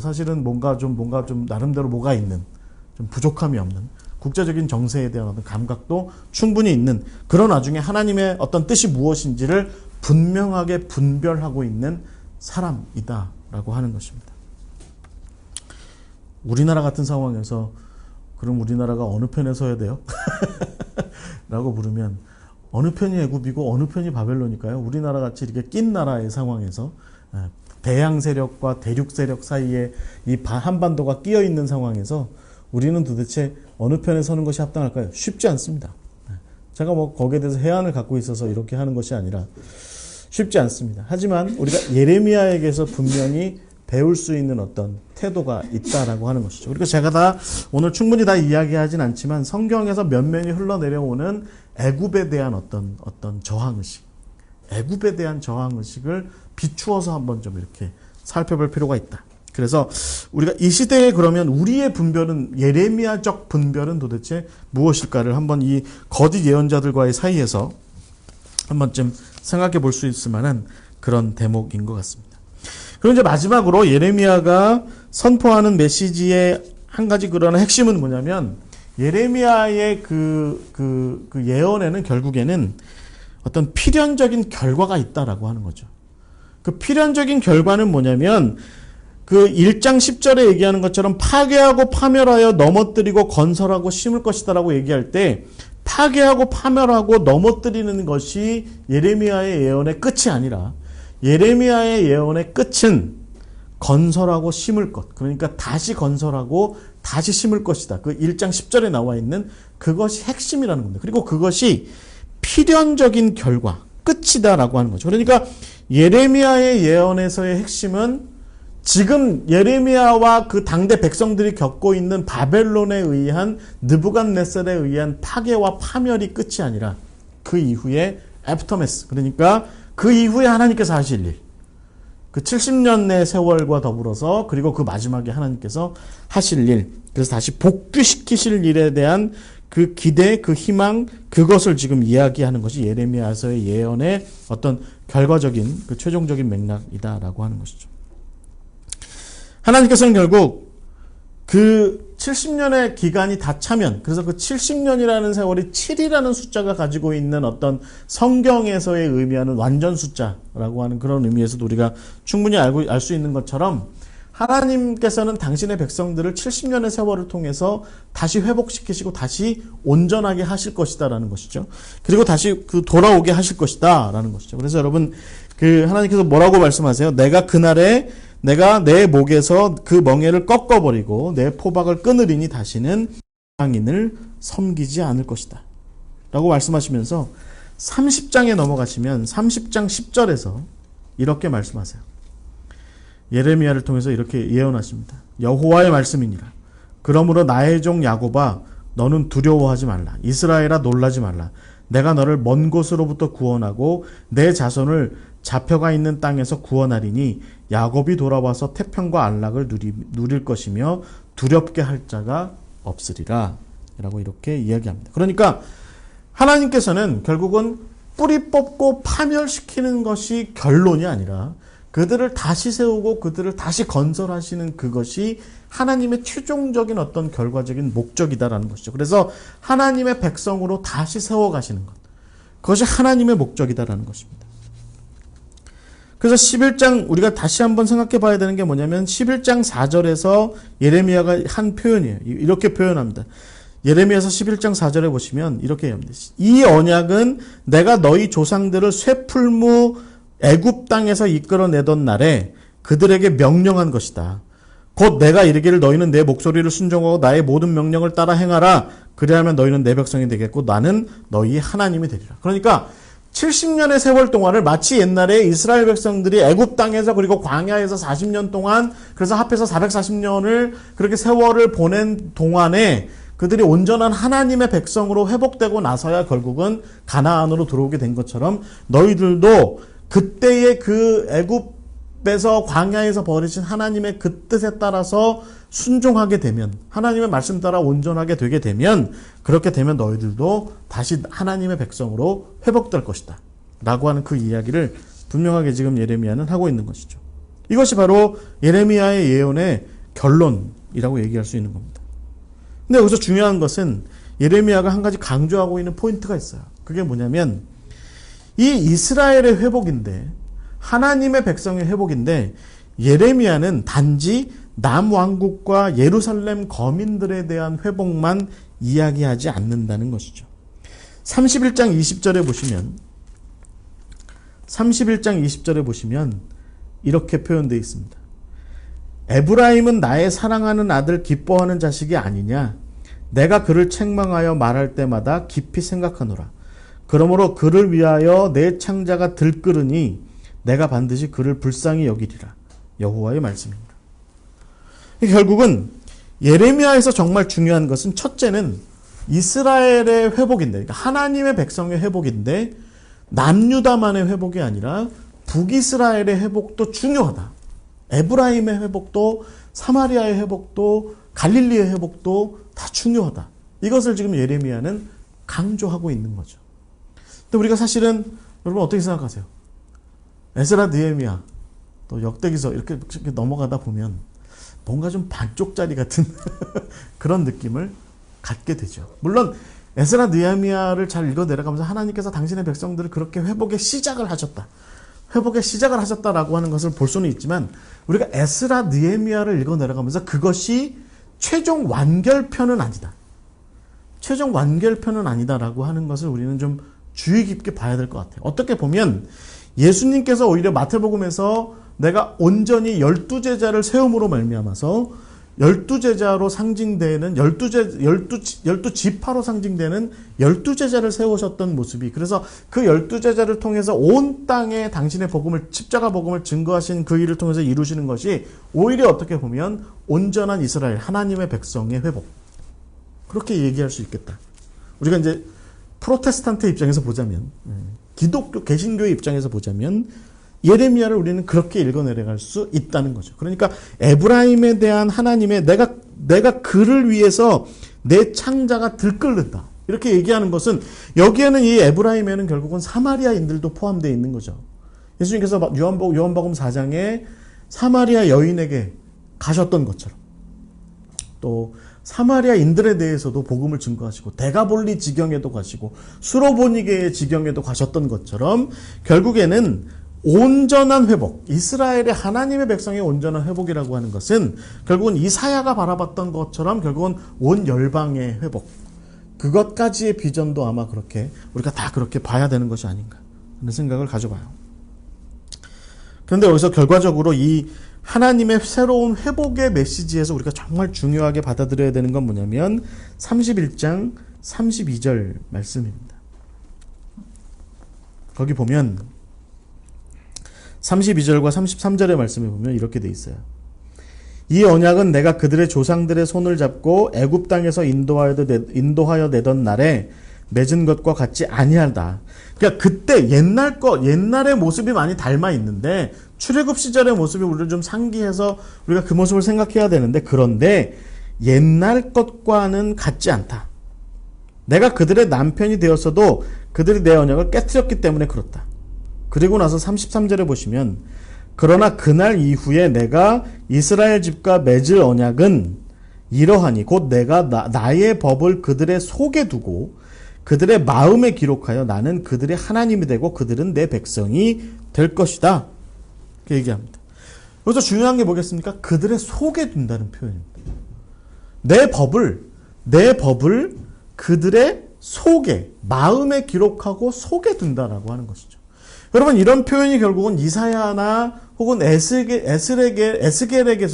사실은 뭔가 좀 나름대로 뭐가 있는 좀 부족함이 없는 국제적인 정세에 대한 어떤 감각도 충분히 있는 그런 와중에 하나님의 어떤 뜻이 무엇인지를 분명하게 분별하고 있는 사람이다라고 하는 것입니다. 우리나라 같은 상황에서 그럼 우리나라가 어느 편에 서야 돼요? 라고 물으면 어느 편이 애굽이고 어느 편이 바벨론일까요? 우리나라 같이 이렇게 낀 나라의 상황에서 대양 세력과 대륙 세력 사이에 이 한반도가 끼어 있는 상황에서 우리는 도대체 어느 편에 서는 것이 합당할까요? 쉽지 않습니다. 제가 뭐 거기에 대해서 해안을 갖고 있어서 이렇게 하는 것이 아니라 쉽지 않습니다. 하지만 우리가 예레미야에게서 분명히 배울 수 있는 어떤 태도가 있다라고 하는 것이죠. 그리고 제가 다 오늘 충분히 다 이야기하진 않지만 성경에서 면면이 흘러내려오는 애굽에 대한 어떤 저항의식, 애굽에 대한 저항의식을 비추어서 한번 좀 이렇게 살펴볼 필요가 있다. 그래서 우리가 이 시대에 그러면 우리의 분별은, 예레미야적 분별은 도대체 무엇일까를 한번 이 거짓 예언자들과의 사이에서 한 번쯤 생각해 볼 수 있을 만한 그런 대목인 것 같습니다. 그리고 이제 마지막으로 예레미야가 선포하는 메시지의 한 가지 그런 핵심은 뭐냐면, 예레미야의 그 예언에는 결국에는 어떤 필연적인 결과가 있다라고 하는 거죠. 그 필연적인 결과는 뭐냐면, 그 1장 10절에 얘기하는 것처럼 파괴하고 파멸하여 넘어뜨리고 건설하고 심을 것이다라고 얘기할 때, 파괴하고 파멸하고 넘어뜨리는 것이 예레미야의 예언의 끝이 아니라, 예레미야의 예언의 끝은 건설하고 심을 것, 그러니까 다시 건설하고 다시 심을 것이다. 그 1장 10절에 나와 있는 그것이 핵심이라는 겁니다. 그리고 그것이 필연적인 결과, 끝이다라고 하는 거죠. 그러니까 예레미야의 예언에서의 핵심은 지금 예레미야와 그 당대 백성들이 겪고 있는 바벨론에 의한, 느부갓네살에 의한 파괴와 파멸이 끝이 아니라 그 이후에 애프터메스, 그러니까 그 이후에 하나님께서 하실 일, 그 70년의 세월과 더불어서, 그리고 그 마지막에 하나님께서 하실 일, 그래서 다시 복귀시키실 일에 대한 그 기대, 그 희망, 그것을 지금 이야기하는 것이 예레미야서의 예언의 어떤 결과적인, 그 최종적인 맥락이다라고 하는 것이죠. 하나님께서는 결국 그 70년의 기간이 다 차면, 그래서 그 70년이라는 세월이 7이라는 숫자가 가지고 있는 어떤 성경에서의 의미하는 완전 숫자라고 하는 그런 의미에서도 우리가 충분히 알 수 있는 것처럼, 하나님께서는 당신의 백성들을 70년의 세월을 통해서 다시 회복시키시고 다시 온전하게 하실 것이다라는 것이죠. 그리고 다시 그 돌아오게 하실 것이다라는 것이죠. 그래서 여러분, 그 하나님께서 뭐라고 말씀하세요? 내가 그날에 내가 내 목에서 그 멍에를 꺾어버리고 내 포박을 끊으리니 다시는 이방인을 섬기지 않을 것이다 라고 말씀하시면서 30장에 넘어가시면 30장 10절에서 이렇게 말씀하세요. 예레미야를 통해서 이렇게 예언하십니다. 여호와의 말씀이니라. 그러므로 나의 종 야곱아, 너는 두려워하지 말라. 이스라엘아, 놀라지 말라. 내가 너를 먼 곳으로부터 구원하고 내 자손을 잡혀가 있는 땅에서 구원하리니 야곱이 돌아와서 태평과 안락을 누릴 것이며 두렵게 할 자가 없으리라 라고 이렇게 이야기합니다. 그러니까 하나님께서는 결국은 뿌리 뽑고 파멸시키는 것이 결론이 아니라 그들을 다시 세우고 그들을 다시 건설하시는 그것이 하나님의 최종적인 어떤 결과적인 목적이다라는 것이죠. 그래서 하나님의 백성으로 다시 세워가시는 것, 그것이 하나님의 목적이다라는 것입니다. 그래서 11장 우리가 다시 한번 생각해 봐야 되는 게 뭐냐면 11장 4절에서 예레미야가 한 표현이에요. 이렇게 표현합니다. 예레미야서 11장 4절에 보시면 이렇게 합니다. 이 언약은 내가 너희 조상들을 쇠풀무 애굽 땅에서 이끌어내던 날에 그들에게 명령한 것이다. 곧 내가 이르기를 너희는 내 목소리를 순종하고 나의 모든 명령을 따라 행하라. 그리하면 너희는 내 백성이 되겠고 나는 너희의 하나님이 되리라. 그러니까 70년의 세월 동안을 마치 옛날에 이스라엘 백성들이 애굽 땅에서 그리고 광야에서 40년 동안, 그래서 합해서 440년을 그렇게 세월을 보낸 동안에 그들이 온전한 하나님의 백성으로 회복되고 나서야 결국은 가나안으로 들어오게 된 것처럼 너희들도 그때의 그 애굽에서 광야에서 벌이신 하나님의 그 뜻에 따라서 순종하게 되면, 하나님의 말씀 따라 온전하게 되게 되면, 그렇게 되면 너희들도 다시 하나님의 백성으로 회복될 것이다 라고 하는 그 이야기를 분명하게 지금 예레미야는 하고 있는 것이죠. 이것이 바로 예레미야의 예언의 결론이라고 얘기할 수 있는 겁니다. 근데 여기서 중요한 것은 예레미야가 한 가지 강조하고 있는 포인트가 있어요. 그게 뭐냐면 이 이스라엘의 회복인데, 하나님의 백성의 회복인데, 예레미야는 단지 남왕국과 예루살렘 거민들에 대한 회복만 이야기하지 않는다는 것이죠. 31장 20절에 보시면 31장 20절에 보시면 이렇게 표현되어 있습니다. 에브라임은 나의 사랑하는 아들 기뻐하는 자식이 아니냐. 내가 그를 책망하여 말할 때마다 깊이 생각하노라. 그러므로 그를 위하여 내 창자가 들끓으니 내가 반드시 그를 불쌍히 여기리라. 여호와의 말씀입니다. 결국은 예레미야에서 정말 중요한 것은 첫째는 이스라엘의 회복인데, 그러니까 하나님의 백성의 회복인데 남유다만의 회복이 아니라 북이스라엘의 회복도 중요하다. 에브라임의 회복도 사마리아의 회복도 갈릴리의 회복도 다 중요하다. 이것을 지금 예레미야는 강조하고 있는 거죠. 근데 우리가 사실은 여러분 어떻게 생각하세요? 에스라, 느헤미야, 또 역대기서 이렇게 넘어가다 보면 뭔가 좀 반쪽짜리 같은 그런 느낌을 갖게 되죠. 물론 에스라, 느헤미야를 잘 읽어 내려가면서 하나님께서 당신의 백성들을 그렇게 회복의 시작을 하셨다. 회복의 시작을 하셨다라고 하는 것을 볼 수는 있지만 우리가 에스라, 느헤미야를 읽어 내려가면서 그것이 최종 완결편은 아니다. 최종 완결편은 아니다라고 하는 것을 우리는 좀 주의 깊게 봐야 될 것 같아요. 어떻게 보면 예수님께서 오히려 마태복음에서 내가 온전히 12제자를 세움으로 말미암아서 12제자로 상징되는 12지파로 상징되는 12제자를 세우셨던 모습이, 그래서 그 12제자를 통해서 온 땅에 당신의 복음을, 십자가 복음을 증거하신 그 일을 통해서 이루시는 것이 오히려 어떻게 보면 온전한 이스라엘 하나님의 백성의 회복, 그렇게 얘기할 수 있겠다. 우리가 이제 프로테스탄트 입장에서 보자면, 기독교 개신교의 입장에서 보자면 예레미야를 우리는 그렇게 읽어내려갈 수 있다는 거죠. 그러니까 에브라임에 대한 하나님의 내가 그를 위해서 내 창자가 들끓는다, 이렇게 얘기하는 것은, 여기에는 이 에브라임에는 결국은 사마리아인들도 포함되어 있는 거죠. 예수님께서 요한복음 4장에 사마리아 여인에게 가셨던 것처럼, 또 사마리아인들에 대해서도 복음을 증거하시고 데가볼리 지경에도 가시고 수로보니게의 지경에도 가셨던 것처럼 결국에는 온전한 회복, 이스라엘의 하나님의 백성의 온전한 회복이라고 하는 것은 결국은 이사야가 바라봤던 것처럼 결국은 온 열방의 회복, 그것까지의 비전도 아마 그렇게 우리가 다 그렇게 봐야 되는 것이 아닌가 하는 생각을 가져봐요. 그런데 여기서 결과적으로 이 하나님의 새로운 회복의 메시지에서 우리가 정말 중요하게 받아들여야 되는 건 뭐냐면 31장 32절 말씀입니다. 거기 보면 32절과 33절의 말씀에 보면 이렇게 돼 있어요. 이 언약은 내가 그들의 조상들의 손을 잡고 애굽 땅에서 인도하여 내던 날에 맺은 것과 같지 아니하다. 그러니까 그때 옛날의 모습이 많이 닮아 있는데 출애굽 시절의 모습이 우리를 좀 상기해서 우리가 그 모습을 생각해야 되는데, 그런데 옛날 것과는 같지 않다. 내가 그들의 남편이 되었어도 그들이 내 언약을 깨트렸기 때문에 그렇다. 그리고 나서 33절에 보시면, 그러나 그날 이후에 내가 이스라엘 집과 맺을 언약은 이러하니 곧 내가 나의 법을 그들의 속에 두고 그들의 마음에 기록하여 나는 그들의 하나님이 되고 그들은 내 백성이 될 것이다. 이렇게 얘기합니다. 여기서 중요한 게 뭐겠습니까? 그들의 속에 둔다는 표현입니다. 내 법을 그들의 속에, 마음에 기록하고 속에 둔다라고 하는 것이죠. 여러분, 이런 표현이 결국은 이사야나 혹은 에스겔에게서,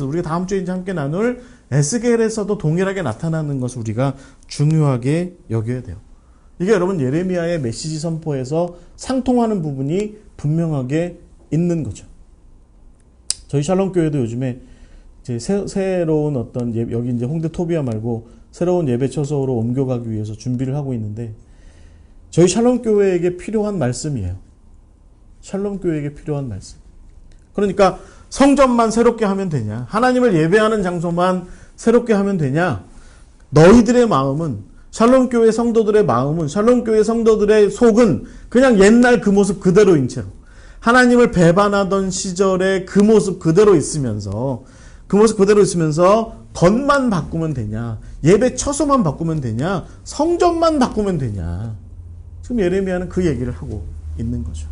우리가 다음 주에 이제 함께 나눌 에스겔에서도 동일하게 나타나는 것을 우리가 중요하게 여겨야 돼요. 이게 여러분 예레미야의 메시지 선포에서 상통하는 부분이 분명하게 있는 거죠. 저희 샬롬교회도 요즘에 이제 새로운 어떤 여기 이제 홍대 토비아 말고 새로운 예배처소로 옮겨가기 위해서 준비를 하고 있는데, 저희 샬롬교회에게 필요한 말씀이에요. 샬롬교회에게 필요한 말씀. 그러니까 성전만 새롭게 하면 되냐? 하나님을 예배하는 장소만 새롭게 하면 되냐? 너희들의 마음은, 샬롬교회 성도들의 마음은, 샬롬교회 성도들의 속은 그냥 옛날 그 모습 그대로인 채로, 하나님을 배반하던 시절의 그 모습 그대로 있으면서 겉만 바꾸면 되냐? 예배 처소만 바꾸면 되냐? 성전만 바꾸면 되냐? 지금 예레미야는 그 얘기를 하고 있는 거죠.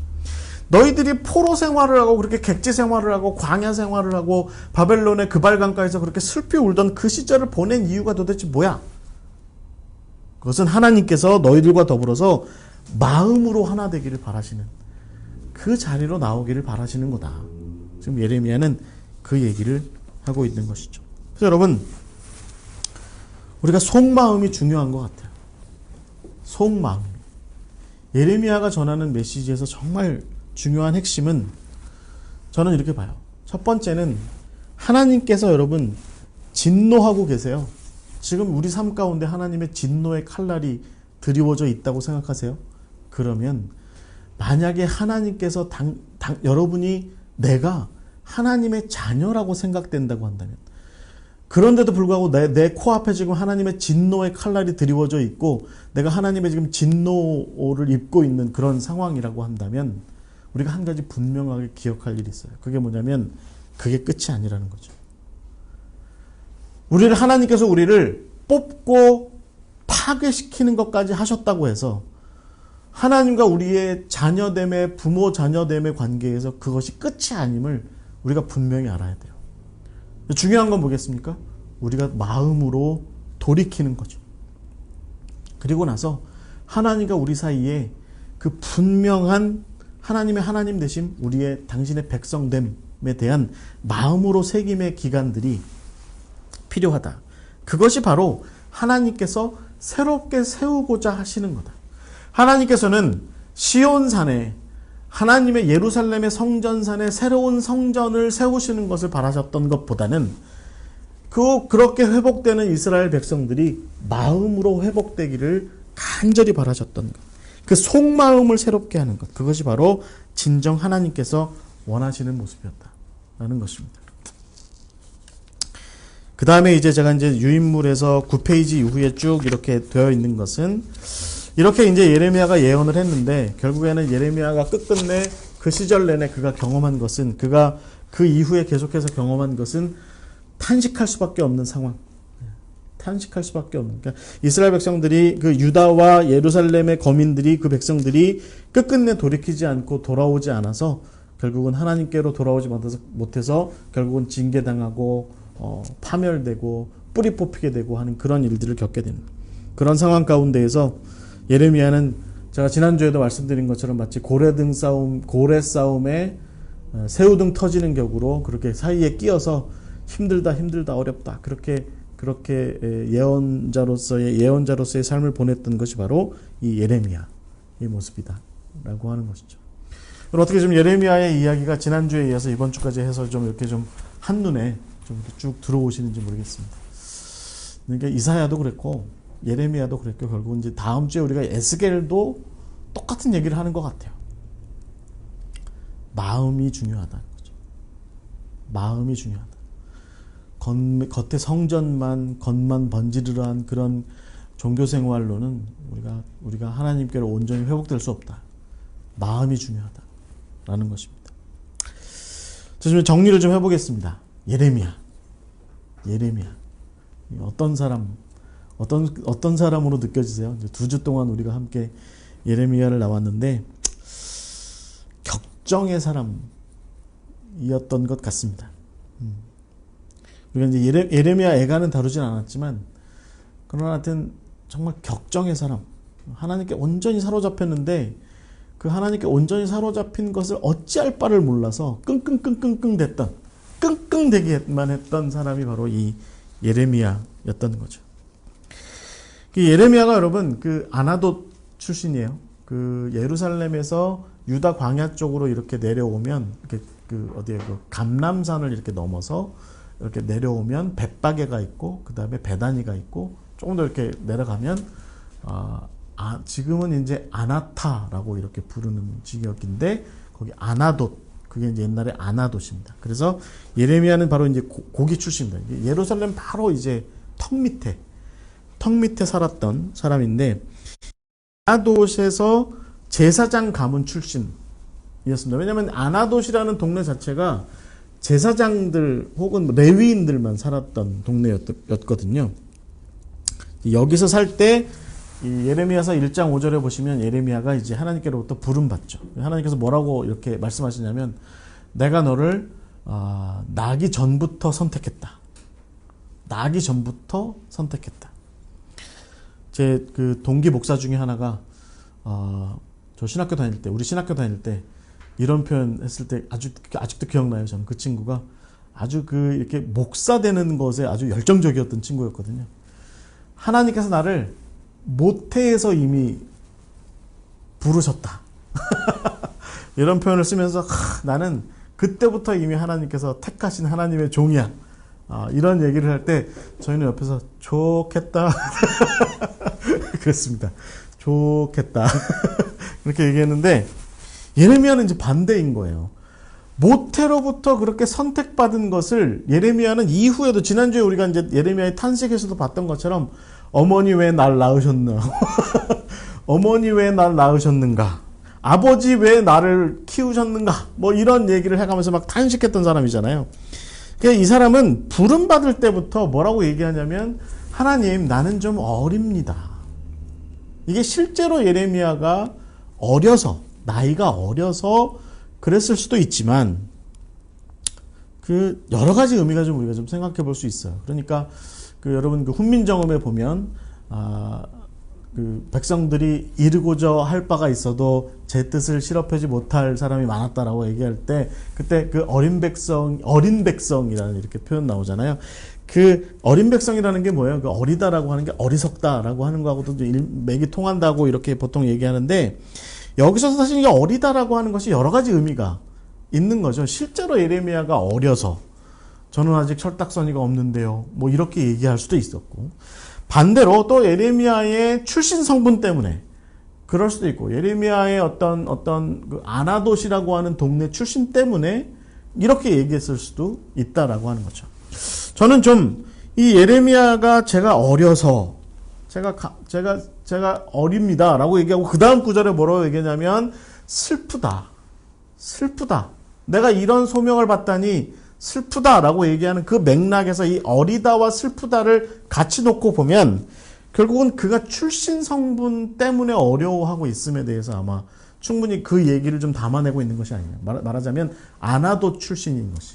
너희들이 포로 생활을 하고 그렇게 객지 생활을 하고 광야 생활을 하고 바벨론의 그발강가에서 그렇게 슬피 울던 그 시절을 보낸 이유가 도대체 뭐야? 그것은 하나님께서 너희들과 더불어서 마음으로 하나 되기를 바라시는, 그 자리로 나오기를 바라시는 거다. 지금 예레미야는 그 얘기를 하고 있는 것이죠. 그래서 여러분, 우리가 속마음이 중요한 것 같아요. 속마음. 예레미야가 전하는 메시지에서 정말 중요한 핵심은 저는 이렇게 봐요. 첫 번째는 하나님께서 여러분 진노하고 계세요. 지금 우리 삶 가운데 하나님의 진노의 칼날이 드리워져 있다고 생각하세요? 그러면 만약에 하나님께서 여러분이 내가 하나님의 자녀라고 생각된다고 한다면, 그런데도 불구하고 내 코앞에 지금 하나님의 진노의 칼날이 드리워져 있고 내가 하나님의 지금 진노를 입고 있는 그런 상황이라고 한다면 우리가 한 가지 분명하게 기억할 일이 있어요. 그게 뭐냐면 그게 끝이 아니라는 거죠. 하나님께서 우리를 뽑고 파괴시키는 것까지 하셨다고 해서 하나님과 우리의 자녀됨의, 부모 자녀됨의 관계에서 그것이 끝이 아님을 우리가 분명히 알아야 돼요. 중요한 건 뭐겠습니까? 우리가 마음으로 돌이키는 거죠. 그리고 나서 하나님과 우리 사이에 그 분명한 하나님의 하나님 되심, 우리의 당신의 백성됨에 대한 마음으로 새김의 기간들이 필요하다. 그것이 바로 하나님께서 새롭게 세우고자 하시는 거다. 하나님께서는 시온산에, 하나님의 예루살렘의 성전산에 새로운 성전을 세우시는 것을 바라셨던 것보다는 그렇게 회복되는 이스라엘 백성들이 마음으로 회복되기를 간절히 바라셨던 것, 그 속마음을 새롭게 하는 것, 그것이 바로 진정 하나님께서 원하시는 모습이었다라는 것입니다. 그 다음에 이제 제가 유인물에서 9페이지 이후에 쭉 이렇게 되어 있는 것은, 이렇게 이제 예레미야가 예언을 했는데 결국에는 예레미야가 끝끝내 그 시절 내내 그가 경험한 것은, 그가 그 이후에 계속해서 경험한 것은 탄식할 수밖에 없는 상황. 탄식할 수밖에 없는. 그러니까 이스라엘 백성들이, 그 유다와 예루살렘의 거민들이, 그 백성들이 끝끝내 돌이키지 않고 돌아오지 않아서 결국은 하나님께로 돌아오지 못해서 결국은 징계당하고 파멸되고 뿌리 뽑히게 되고 하는 그런 일들을 겪게 되는 그런 상황 가운데에서 예레미야는 제가 지난주에도 말씀드린 것처럼 마치 고래 싸움에 새우등 터지는 격으로 그렇게 사이에 끼어서 힘들다 어렵다 그렇게 예언자로서의 삶을 보냈던 것이 바로 이 예레미야의 모습이다라고 하는 것이죠. 그럼 어떻게 좀 예레미야의 이야기가 지난주에 이어서 이번 주까지 해서 좀 이렇게 좀 한눈에 좀 쭉 들어오시는지 모르겠습니다. 그러니까 이사야도 그랬고 예레미야도 그랬고 결국은 이제 다음 주에 우리가 에스겔도 똑같은 얘기를 하는 것 같아요. 마음이 중요하다는 거죠. 마음이 중요하다. 겉에 성전만, 겉만 번지르르한 그런 종교 생활로는 우리가 하나님께로 온전히 회복될 수 없다. 마음이 중요하다라는 것입니다. 자, 좀 정리를 좀 해보겠습니다. 예레미야. 어떤 사람으로 느껴지세요? 이제 2주 동안 우리가 함께 예레미야를 나왔는데 격정의 사람이었던 것 같습니다. 우리가 이제 예레미야 애가는 다루진 않았지만 그러나 하여튼 정말 격정의 사람, 하나님께 온전히 사로잡혔는데 그 하나님께 온전히 사로잡힌 것을 어찌할 바를 몰라서 끙끙대기만 했던 사람이 바로 이 예레미야였던 거죠. 예레미야가 여러분 그 아나돗 출신이에요. 그 예루살렘에서 유다 광야 쪽으로 이렇게 내려오면 이렇게 그 감람산을 이렇게 넘어서 이렇게 내려오면 벳바게가 있고 그 다음에 베다니가 있고 조금 더 이렇게 내려가면 지금은 이제 아나타라고 이렇게 부르는 지역인데 거기 아나돗, 그게 이제 옛날에 아나돗입니다. 그래서 예레미야는 바로 이제 고기 출신입니다. 예루살렘 바로 이제 턱 밑에 살았던 사람인데 아나돗에서 제사장 가문 출신이었습니다. 왜냐하면 아나돗이라는 동네 자체가 제사장들 혹은 레위인들만 살았던 동네였거든요. 여기서 살 때 예레미야서 1장 5절에 보시면 예레미야가 이제 하나님께로부터 부름받죠. 하나님께서 뭐라고 이렇게 말씀하시냐면 내가 너를 나기 전부터 선택했다. 나기 전부터 선택했다. 제 그 동기 목사 중에 하나가 저 우리 신학교 다닐 때 이런 표현 했을 때 아직도 기억나요. 저는 그 친구가 아주 이렇게 목사 되는 것에 아주 열정적이었던 친구였거든요. 하나님께서 나를 모태에서 이미 부르셨다. 이런 표현을 쓰면서 나는 그때부터 이미 하나님께서 택하신 하나님의 종이야. 이런 얘기를 할 때 저희는 옆에서 좋겠다. 그랬습니다. 좋겠다. 그렇게 얘기했는데 예레미야는 이제 반대인 거예요. 모태로부터 그렇게 선택받은 것을 예레미야는 이후에도 지난주에 우리가 이제 예레미야의 탄식에서도 봤던 것처럼 어머니 왜 날 낳으셨나? 어머니 왜 날 낳으셨는가? 아버지 왜 나를 키우셨는가? 뭐 이런 얘기를 해가면서 막 탄식했던 사람이잖아요. 그러니까 이 사람은 부름받을 때부터 뭐라고 얘기하냐면 하나님 나는 좀 어립니다. 이게 실제로 예레미야가 어려서 나이가 어려서 그랬을 수도 있지만 그 여러 가지 의미가 좀 우리가 좀 생각해 볼 수 있어요. 그러니까 그 여러분 그 훈민정음에 보면 그 백성들이 이루고자 할 바가 있어도 제 뜻을 실업하지 못할 사람이 많았다라고 얘기할 때 그때 그 어린 백성이라는 이렇게 표현 나오잖아요. 그 어린 백성이라는 게 뭐예요? 그 어리다라고 하는 게 어리석다라고 하는 거하고도 맥이 통한다고 이렇게 보통 얘기하는데 여기서 사실 이게 어리다라고 하는 것이 여러 가지 의미가 있는 거죠. 실제로 예레미야가 어려서 저는 아직 철딱서니가 없는데요. 뭐 이렇게 얘기할 수도 있었고 반대로 또 예레미야의 출신 성분 때문에 그럴 수도 있고 예레미야의 어떤 그 아나돗이라고 하는 동네 출신 때문에 이렇게 얘기했을 수도 있다라고 하는 거죠. 저는 좀 이 예레미야가 제가 어려서 제가 어립니다라고 얘기하고 그 다음 구절에 뭐라고 얘기하냐면 슬프다. 내가 이런 소명을 받다니 슬프다라고 얘기하는 그 맥락에서 이 어리다와 슬프다를 같이 놓고 보면 결국은 그가 출신 성분 때문에 어려워하고 있음에 대해서 아마 충분히 그 얘기를 좀 담아내고 있는 것이 아니냐. 말하자면 아나돗 출신인 것이.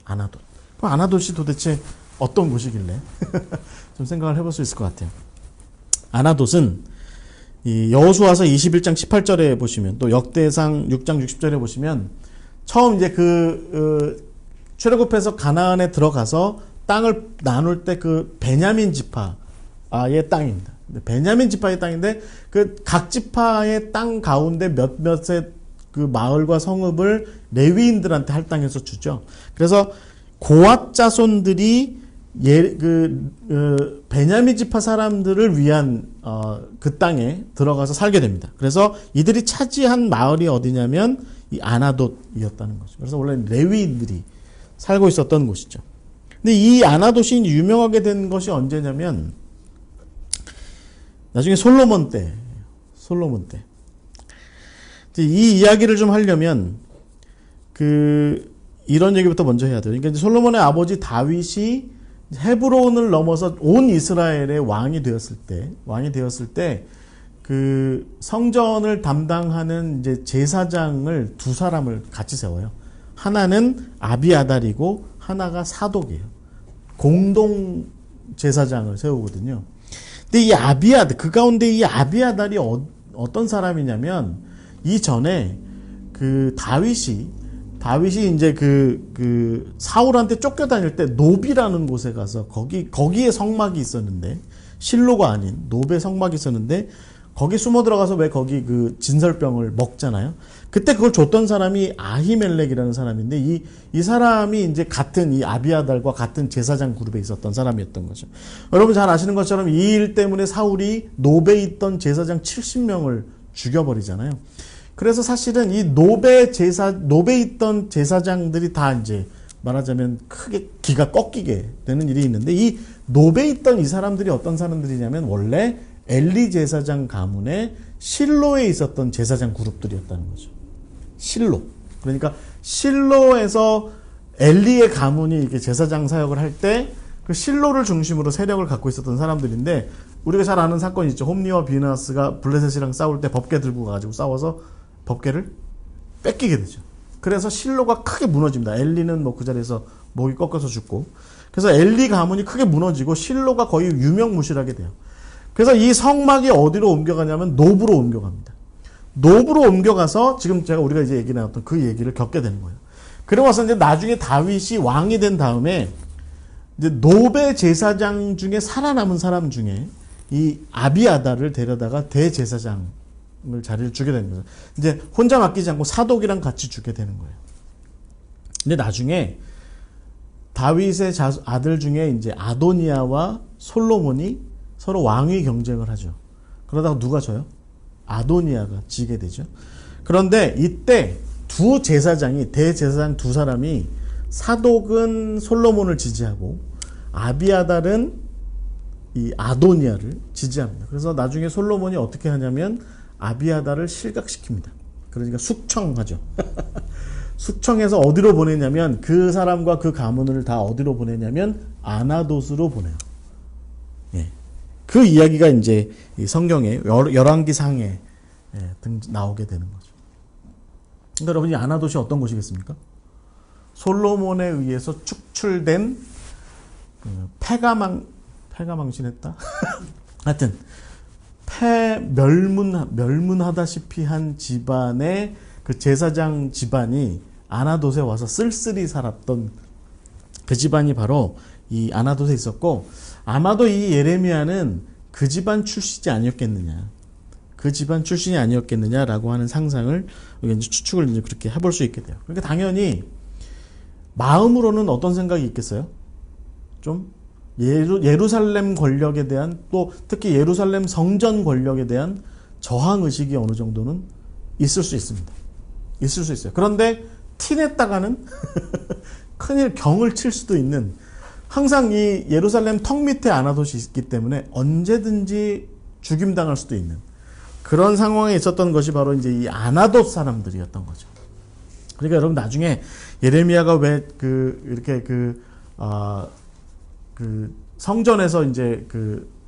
아나돗. 그럼 아나돗이 도대체 어떤 곳이길래 좀 생각을 해볼 수 있을 것 같아요. 아나돗은 이 여호수아서 21장 18절에 보시면 또 역대상 6장 60절에 보시면 처음 이제 출애굽해서 가나안에 들어가서 땅을 나눌 때 그 베냐민 지파의 땅입니다. 베냐민 지파의 땅인데 그 각 지파의 땅 가운데 몇몇의 그 마을과 성읍을 레위인들한테 할당해서 주죠. 그래서 고앗 자손들이 베냐민 지파 사람들을 위한 그 땅에 들어가서 살게 됩니다. 그래서 이들이 차지한 마을이 어디냐면 이 아나돗이었다는 거죠. 그래서 원래 레위인들이 살고 있었던 곳이죠. 근데 이 아나돗이 유명하게 된 것이 언제냐면 나중에 솔로몬 때. 이 이야기를 좀 하려면 이런 얘기부터 먼저 해야 돼요. 그러니까 이제 솔로몬의 아버지 다윗이 헤브론을 넘어서 온 이스라엘의 왕이 되었을 때 그 성전을 담당하는 이제 제사장을 두 사람을 같이 세워요. 하나는 아비아달이고 하나가 사독이에요. 공동 제사장을 세우거든요. 근데 이 그 가운데 이 아비아달이 어떤 사람이냐면 이전에 그 다윗이 이제 사울한테 쫓겨다닐 때 노비라는 곳에 가서 거기에 성막이 있었는데 실로가 아닌 노베 성막이 있었는데 거기 숨어 들어가서 왜 거기 그 진설병을 먹잖아요. 그때 그걸 줬던 사람이 아히멜렉이라는 사람인데 이 사람이 이제 같은 이 아비아달과 같은 제사장 그룹에 있었던 사람이었던 거죠. 여러분 잘 아시는 것처럼 이 일 때문에 사울이 노베에 있던 제사장 70명을 죽여버리잖아요. 그래서 사실은 이 노베에 있던 제사장들이 다 이제 말하자면 크게 기가 꺾이게 되는 일이 있는데 이 노베에 있던 이 사람들이 어떤 사람들이냐면 원래 엘리 제사장 가문의 실로에 있었던 제사장 그룹들이었다는 거죠. 실로. 그러니까 실로에서 엘리의 가문이 이렇게 제사장 사역을 할 때 그 실로를 중심으로 세력을 갖고 있었던 사람들인데 우리가 잘 아는 사건이 있죠. 홈리와 비나스가 블레셋이랑 싸울 때 법궤 들고 가지고 싸워서 법궤를 뺏기게 되죠. 그래서 실로가 크게 무너집니다. 엘리는 뭐 그 자리에서 목이 꺾여서 죽고. 그래서 엘리 가문이 크게 무너지고 실로가 거의 유명무실하게 돼요. 그래서 이 성막이 어디로 옮겨가냐면 노브로 옮겨갑니다. 노브로 옮겨가서 지금 우리가 이제 얘기 나눴던 그 얘기를 겪게 되는 거예요. 그러고 와서 이제 나중에 다윗이 왕이 된 다음에 이제 노베 제사장 중에 살아남은 사람 중에 이 아비아달을 데려다가 대제사장으로 자리를 주게 되는 거예요. 이제 혼자 맡기지 않고 사독이랑 같이 주게 되는 거예요. 근데 나중에 다윗의 아들 중에 이제 아도니아와 솔로몬이 서로 왕위 경쟁을 하죠. 그러다가 누가 져요? 아도니아가 지게 되죠. 그런데 이때 두 제사장이, 대제사장 두 사람이, 사독은 솔로몬을 지지하고 아비아달은 이 아도니아를 지지합니다. 그래서 나중에 솔로몬이 어떻게 하냐면 아비아달을 실각시킵니다. 그러니까 숙청하죠. 숙청해서 어디로 보내냐면, 그 사람과 그 가문을 다 어디로 보내냐면 아나돗으로 보내요. 예. 그 이야기가 이제 이 성경의 열왕기상에 나오게 되는 거죠. 그러니까 여러분, 이 아나돗이 어떤 곳이겠습니까? 솔로몬에 의해서 축출된 패가망신했다. 하여튼 멸문하다시피 한 집안의 그 제사장 집안이 아나돗에 와서 쓸쓸히 살았던 그 집안이 바로 이 아나돗에 있었고, 아마도 이 예레미야는 그 집안 출신이 아니었겠느냐, 그 집안 출신이 아니었겠느냐라고 하는 상상을, 이제 추측을 이제 그렇게 해볼 수 있게 돼요. 그러니까 당연히 마음으로는 어떤 생각이 있겠어요? 좀 예루살렘 권력에 대한, 또 특히 예루살렘 성전 권력에 대한 저항의식이 어느 정도는 있을 수 있습니다. 있을 수 있어요. 그런데 티냈다가는 큰일 경을 칠 수도 있는, 항상 이 예루살렘 턱 밑에 아나돗이 있기 때문에 언제든지 죽임당할 수도 있는 그런 상황에 있었던 것이 바로 이제 이 아나돗 사람들이었던 거죠. 그러니까 여러분, 나중에 예레미야가 왜 이렇게 성전에서 이제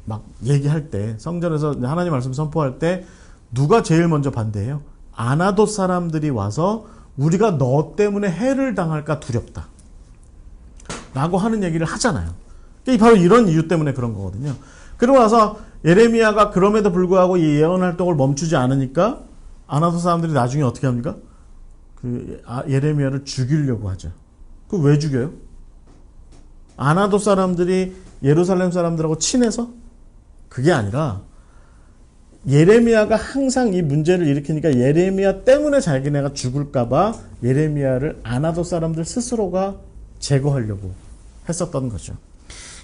막 얘기할 때, 성전에서 하나님 말씀 선포할 때 누가 제일 먼저 반대해요? 아나돗 사람들이 와서 우리가 너 때문에 해를 당할까 두렵다 라고 하는 얘기를 하잖아요. 바로 이런 이유 때문에 그런 거거든요. 그러고 나서 예레미야가 그럼에도 불구하고 이 예언 활동을 멈추지 않으니까 아나돗 사람들이 나중에 어떻게 합니까? 예레미야를 죽이려고 하죠. 왜 죽여요? 아나돗 사람들이 예루살렘 사람들하고 친해서? 그게 아니라 예레미야가 항상 이 문제를 일으키니까 예레미야 때문에 자기네가 죽을까봐 예레미야를 아나돗 사람들 스스로가 제거하려고 했었던 거죠.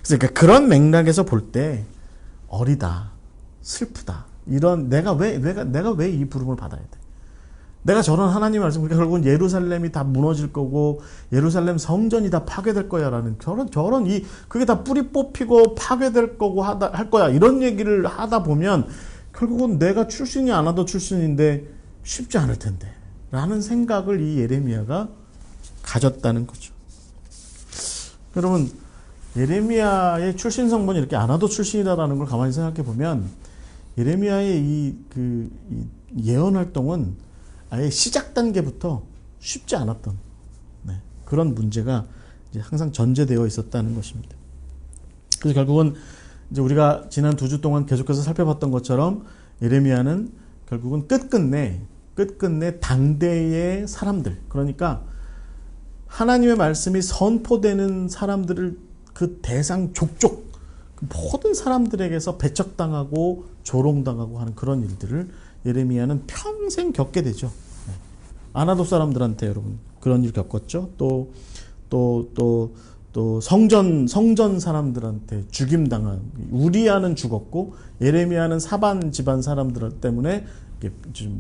그러니까 그런 맥락에서 볼 때 어리다, 슬프다, 이런 내가 왜 이 부름을 받아야 돼? 내가 저런 하나님 말씀, 그러니까 결국은 예루살렘이 다 무너질 거고 예루살렘 성전이 다 파괴될 거야라는 저런 그게 다 뿌리 뽑히고 파괴될 거고 할 거야, 이런 얘기를 하다 보면 결국은 내가 출신이 아나돗 출신인데 쉽지 않을 텐데 라는 생각을 이 예레미야가 가졌다는 거죠. 여러분, 예레미야의 출신 성분이 이렇게 아나돗 출신이다라는 걸 가만히 생각해 보면 예레미야의 이 예언 활동은 아예 시작 단계부터 쉽지 않았던 그런 문제가 이제 항상 전제되어 있었다는 것입니다. 그래서 결국은 이제 우리가 지난 2주 동안 계속해서 살펴봤던 것처럼 예레미야는 결국은 끝끝내 당대의 사람들, 그러니까 하나님의 말씀이 선포되는 사람들을 그 대상 족족 모든 사람들에게서 배척당하고 조롱당하고 하는 그런 일들을 예레미야는 평생 겪게 되죠. 아나돗 사람들한테 여러분 그런 일 겪었죠. 또 성전 사람들한테 죽임당한, 우리아는 죽었고 예레미야는 사반 집안 사람들 때문에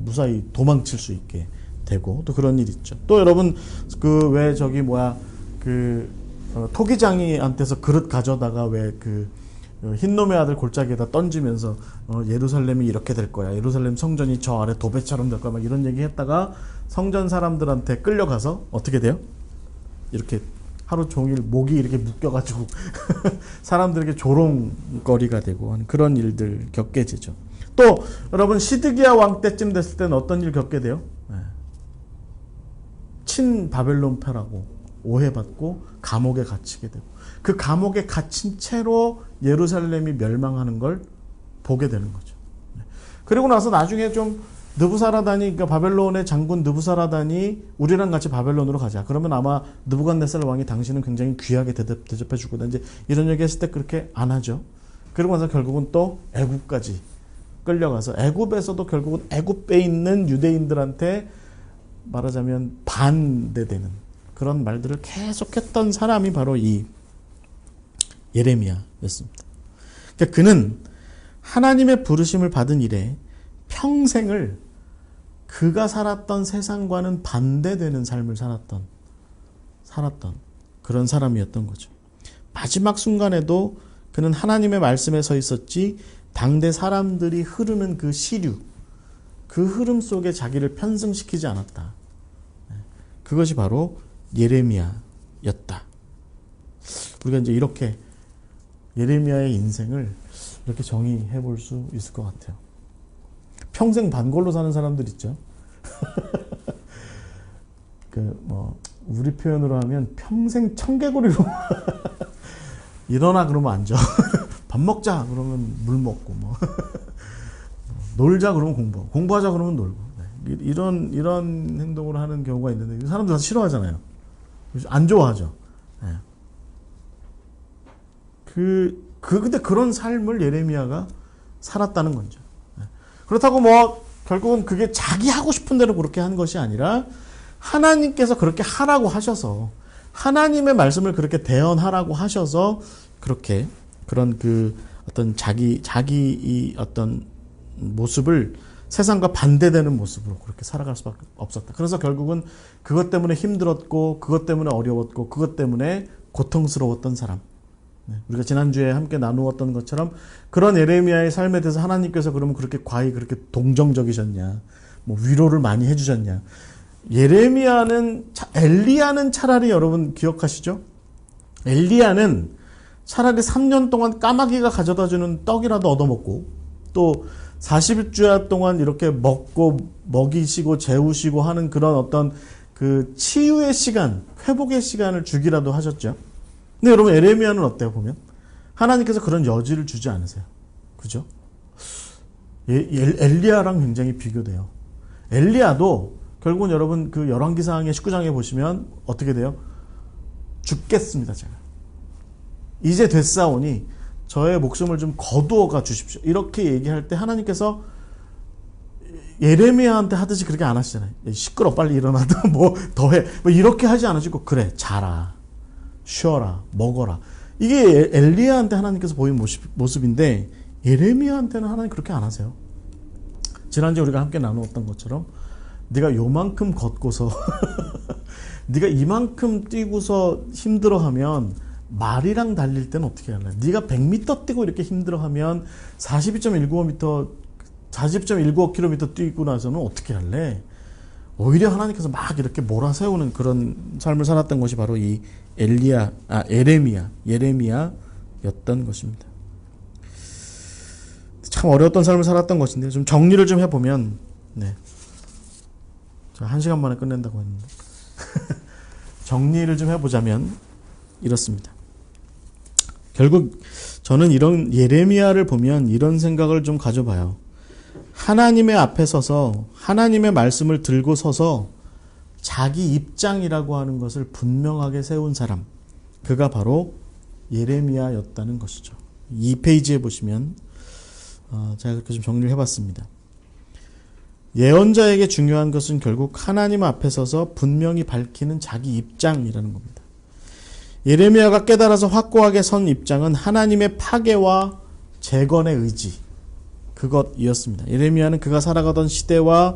무사히 도망칠 수 있게 되고, 또 그런 일 있죠. 또 여러분 토기장이한테서 그릇 가져다가 흰놈의 아들 골짜기에다 던지면서 예루살렘이 이렇게 될 거야, 예루살렘 성전이 저 아래 도배처럼 될 거야, 막 이런 얘기 했다가 성전 사람들한테 끌려가서 어떻게 돼요? 이렇게 하루 종일 목이 이렇게 묶여가지고 사람들에게 조롱거리가 되고 하는 그런 일들 겪게 되죠. 또 여러분, 시드기야 왕 때쯤 됐을 때는 어떤 일 겪게 돼요? 친 바벨론 패라고 오해받고 감옥에 갇히게 되고, 그 감옥에 갇힌 채로 예루살렘이 멸망하는 걸 보게 되는 거죠. 그리고 나서 나중에 좀 느부사라단이, 그러니까 바벨론의 장군 느부사라단이 우리랑 같이 바벨론으로 가자, 그러면 아마 느부갓네살 왕이 당신은 굉장히 귀하게 대접해 줄 거다, 이제 이런 얘기 했을 때 그렇게 안 하죠. 그리고 나서 결국은 또 애국까지 끌려가서 애굽에서도 결국은 애굽에 있는 유대인들한테 말하자면 반대되는 그런 말들을 계속했던 사람이 바로 이 예레미야였습니다. 그러니까 그는 하나님의 부르심을 받은 이래 평생을 그가 살았던 세상과는 반대되는 삶을 살았던 그런 사람이었던 거죠. 마지막 순간에도 그는 하나님의 말씀에 서 있었지 당대 사람들이 흐르는 그 시류, 그 흐름 속에 자기를 편승시키지 않았다. 그것이 바로 예레미야였다. 우리가 이제 이렇게 예레미야의 인생을 이렇게 정의해 볼 수 있을 것 같아요. 평생 반골로 사는 사람들 있죠. 우리 표현으로 하면 평생 청개구리로 일어나 그러면 앉아. 밥 먹자 그러면 물 먹고 놀자 그러면 공부하자 그러면 놀고. 네. 이런 행동을 하는 경우가 있는데 사람들 다 싫어하잖아요. 안 좋아하죠. 네. 근데 그런 삶을 예레미야가 살았다는 거죠. 네. 그렇다고 결국은 그게 자기 하고 싶은 대로 그렇게 한 것이 아니라 하나님께서 그렇게 하라고 하셔서 하나님의 말씀을 그렇게 대언하라고 하셔서 그렇게 그런 어떤 자기 이 어떤 모습을 세상과 반대되는 모습으로 그렇게 살아갈 수밖에 없었다. 그래서 결국은 그것 때문에 힘들었고 그것 때문에 어려웠고 그것 때문에 고통스러웠던 사람. 우리가 지난주에 함께 나누었던 것처럼 그런 예레미야의 삶에 대해서 하나님께서 그러면 그렇게 과히 그렇게 동정적이셨냐, 위로를 많이 해주셨냐. 엘리야는 차라리 여러분 기억하시죠? 엘리야는 차라리 3년 동안 까마귀가 가져다주는 떡이라도 얻어먹고 또 40주야 동안 이렇게 먹고 먹이시고 재우시고 하는 그런 어떤 그 치유의 시간, 회복의 시간을 주기라도 하셨죠. 근데 여러분 예레미야는 어때요? 보면 하나님께서 그런 여지를 주지 않으세요. 그죠? 엘리야랑 굉장히 비교돼요. 엘리야도 결국은 여러분 그 열왕기상의 19장에 보시면 어떻게 돼요? 죽겠습니다 제가. 이제 됐사오니 저의 목숨을 좀 거두어가 주십시오. 이렇게 얘기할 때 하나님께서 예레미야한테 하듯이 그렇게 안 하시잖아요. 시끄러 빨리 일어나도 더해 이렇게 하지 않으시고 그래 자라 쉬어라 먹어라. 이게 엘리야한테 하나님께서 보인 모습인데 예레미야한테는 하나님 그렇게 안 하세요. 지난주에 우리가 함께 나누었던 것처럼 네가 요만큼 걷고서 네가 이만큼 뛰고서 힘들어하면 말이랑 달릴 때는 어떻게 할래? 네가 100m 뛰고 이렇게 힘들어하면 42.19km 뛰고 나서는 어떻게 할래? 오히려 하나님께서 막 이렇게 몰아세우는 그런 삶을 살았던 것이 바로 이 예레미야였던 것입니다. 참 어려웠던 삶을 살았던 것인데 좀 정리를 좀 해보면 저 1시간 만에 끝낸다고 했는데 정리를 좀 해보자면 이렇습니다. 결국 저는 이런 예레미야를 보면 이런 생각을 좀 가져봐요. 하나님의 앞에 서서 하나님의 말씀을 들고 서서 자기 입장이라고 하는 것을 분명하게 세운 사람, 그가 바로 예레미야였다는 것이죠. 2페이지에 보시면 제가 그렇게 좀 정리를 해봤습니다. 예언자에게 중요한 것은 결국 하나님 앞에 서서 분명히 밝히는 자기 입장이라는 겁니다. 예레미야가 깨달아서 확고하게 선 입장은 하나님의 파괴와 재건의 의지, 그것이었습니다. 예레미야는 그가 살아가던 시대와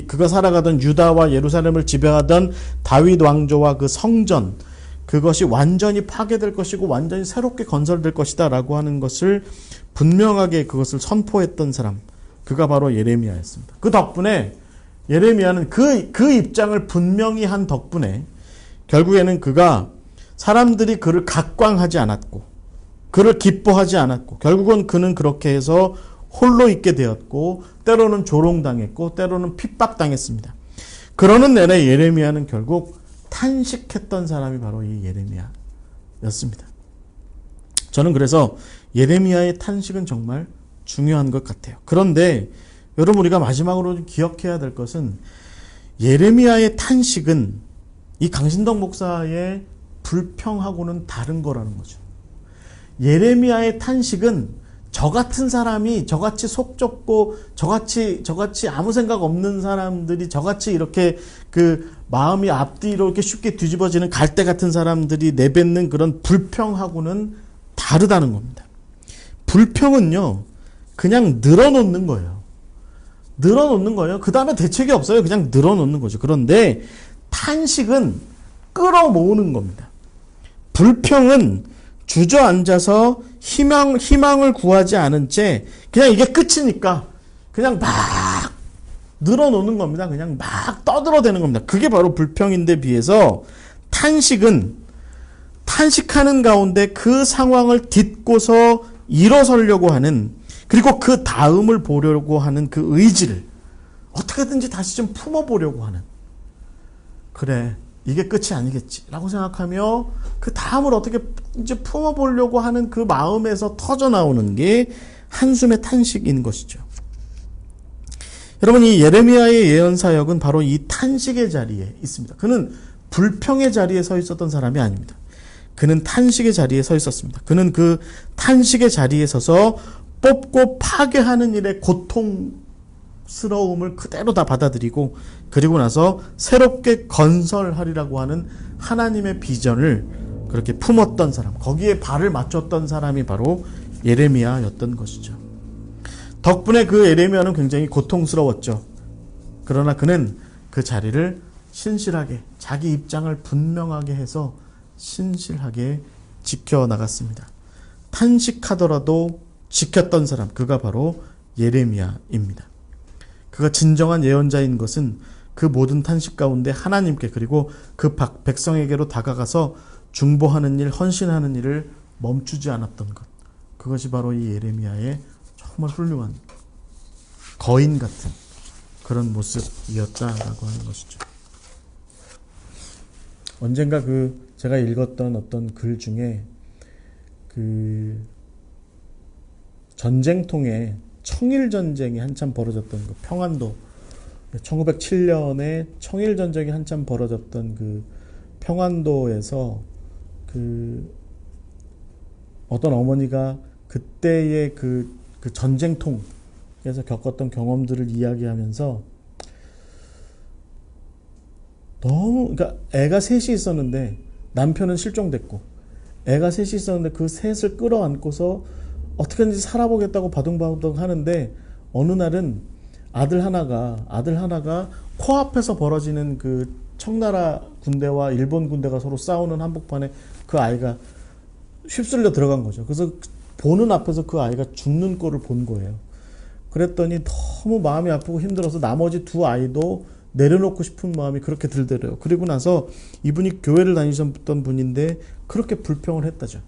그가 살아가던 유다와 예루살렘을 지배하던 다윗 왕조와 그 성전, 그것이 완전히 파괴될 것이고 완전히 새롭게 건설될 것이다 라고 하는 것을 분명하게 그것을 선포했던 사람, 그가 바로 예레미야였습니다. 그 덕분에 예레미야는 그 입장을 분명히 한 덕분에 결국에는 그가 사람들이 그를 각광하지 않았고 그를 기뻐하지 않았고 결국은 그는 그렇게 해서 홀로 있게 되었고 때로는 조롱당했고 때로는 핍박당했습니다. 그러는 내내 예레미야는 결국 탄식했던 사람이 바로 이 예레미야였습니다. 저는 그래서 예레미야의 탄식은 정말 중요한 것 같아요. 그런데 여러분 우리가 마지막으로 기억해야 될 것은 예레미야의 탄식은 이 강신덕 목사의 불평하고는 다른 거라는 거죠. 예레미야의 탄식은 저 같은 사람이, 저같이 속 좁고 저같이 아무 생각 없는 사람들이, 저같이 이렇게 그 마음이 앞뒤로 이렇게 쉽게 뒤집어지는 갈대 같은 사람들이 내뱉는 그런 불평하고는 다르다는 겁니다. 불평은요, 그냥 늘어놓는 거예요. 늘어놓는 거예요. 그 다음에 대책이 없어요. 그냥 늘어놓는 거죠. 그런데 탄식은 끌어모으는 겁니다. 불평은 주저앉아서 희망을 구하지 않은 채 그냥 이게 끝이니까 그냥 막 늘어놓는 겁니다. 그냥 막 떠들어대는 겁니다. 그게 바로 불평인데 비해서 탄식은 탄식하는 가운데 그 상황을 딛고서 일어서려고 하는, 그리고 그 다음을 보려고 하는 그 의지를 어떻게든지 다시 좀 품어보려고 하는, 그래 이게 끝이 아니겠지 라고 생각하며 그 다음을 어떻게 이제 품어보려고 하는 그 마음에서 터져나오는 게 한숨의 탄식인 것이죠. 여러분, 이 예레미야의 예언사역은 바로 이 탄식의 자리에 있습니다. 그는 불평의 자리에 서 있었던 사람이 아닙니다. 그는 탄식의 자리에 서 있었습니다. 그는 그 탄식의 자리에 서서 뽑고 파괴하는 일의 고통스러움을 그대로 다 받아들이고, 그리고 나서 새롭게 건설하리라고 하는 하나님의 비전을 그렇게 품었던 사람, 거기에 발을 맞췄던 사람이 바로 예레미야였던 것이죠. 덕분에 그 예레미야는 굉장히 고통스러웠죠. 그러나 그는 그 자리를 신실하게, 자기 입장을 분명하게 해서 신실하게 지켜나갔습니다. 탄식하더라도 지켰던 사람, 그가 바로 예레미야입니다. 그가 진정한 예언자인 것은 그 모든 탄식 가운데 하나님께, 그리고 그 백성에게로 다가가서 중보하는 일, 헌신하는 일을 멈추지 않았던 것, 그것이 바로 이 예레미야의 정말 훌륭한 거인 같은 그런 모습이었다라고 하는 것이죠. 언젠가 제가 읽었던 어떤 글 중에 전쟁통에 청일전쟁이 한참 벌어졌던 평안도, 1907년에 청일전쟁이 한참 벌어졌던 평안도에서 어떤 어머니가 그때의 그 전쟁통에서 겪었던 경험들을 이야기하면서 그러니까 애가 셋이 있었는데 남편은 실종됐고, 애가 셋이 있었는데 그 셋을 끌어안고서 어떻게든지 살아보겠다고 바둥바둥 하는데, 어느 날은 아들 하나가 코앞에서 벌어지는 그 청나라 군대와 일본 군대가 서로 싸우는 한복판에 그 아이가 휩쓸려 들어간 거죠. 그래서 보는 앞에서 그 아이가 죽는 꼴을 본 거예요. 그랬더니 너무 마음이 아프고 힘들어서 나머지 두 아이도 내려놓고 싶은 마음이 그렇게 들더래요. 그리고 나서 이분이 교회를 다니셨던 분인데 그렇게 불평을 했다죠.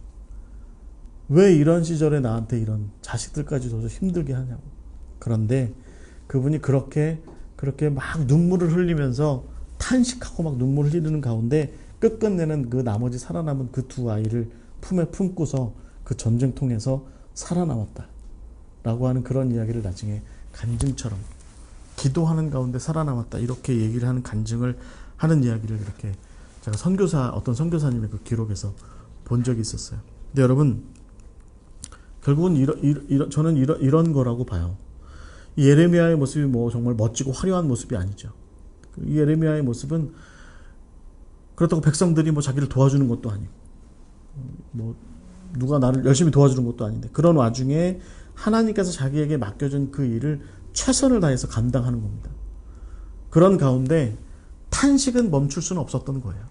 왜 이런 시절에 나한테 이런 자식들까지 줘서 힘들게 하냐고. 그런데 그분이 그렇게 막 눈물을 흘리면서 탄식하고 막 눈물을 흘리는 가운데 끝끝내는 그 나머지 살아남은 그 두 아이를 품에 품고서 그 전쟁통에서 살아남았다 라고 하는 그런 이야기를 나중에 간증처럼, 기도하는 가운데 살아남았다 이렇게 얘기를 하는, 간증을 하는 이야기를 이렇게 제가 어떤 선교사님의 그 기록에서 본 적이 있었어요. 근데 여러분, 결국은 저는 이런 거라고 봐요. 이 예레미야의 모습이 뭐 정말 멋지고 화려한 모습이 아니죠. 이 예레미야의 모습은 그렇다고 백성들이 뭐 자기를 도와주는 것도 아니고, 뭐 누가 나를 열심히 도와주는 것도 아닌데, 그런 와중에 하나님께서 자기에게 맡겨준 그 일을 최선을 다해서 감당하는 겁니다. 그런 가운데 탄식은 멈출 수는 없었던 거예요.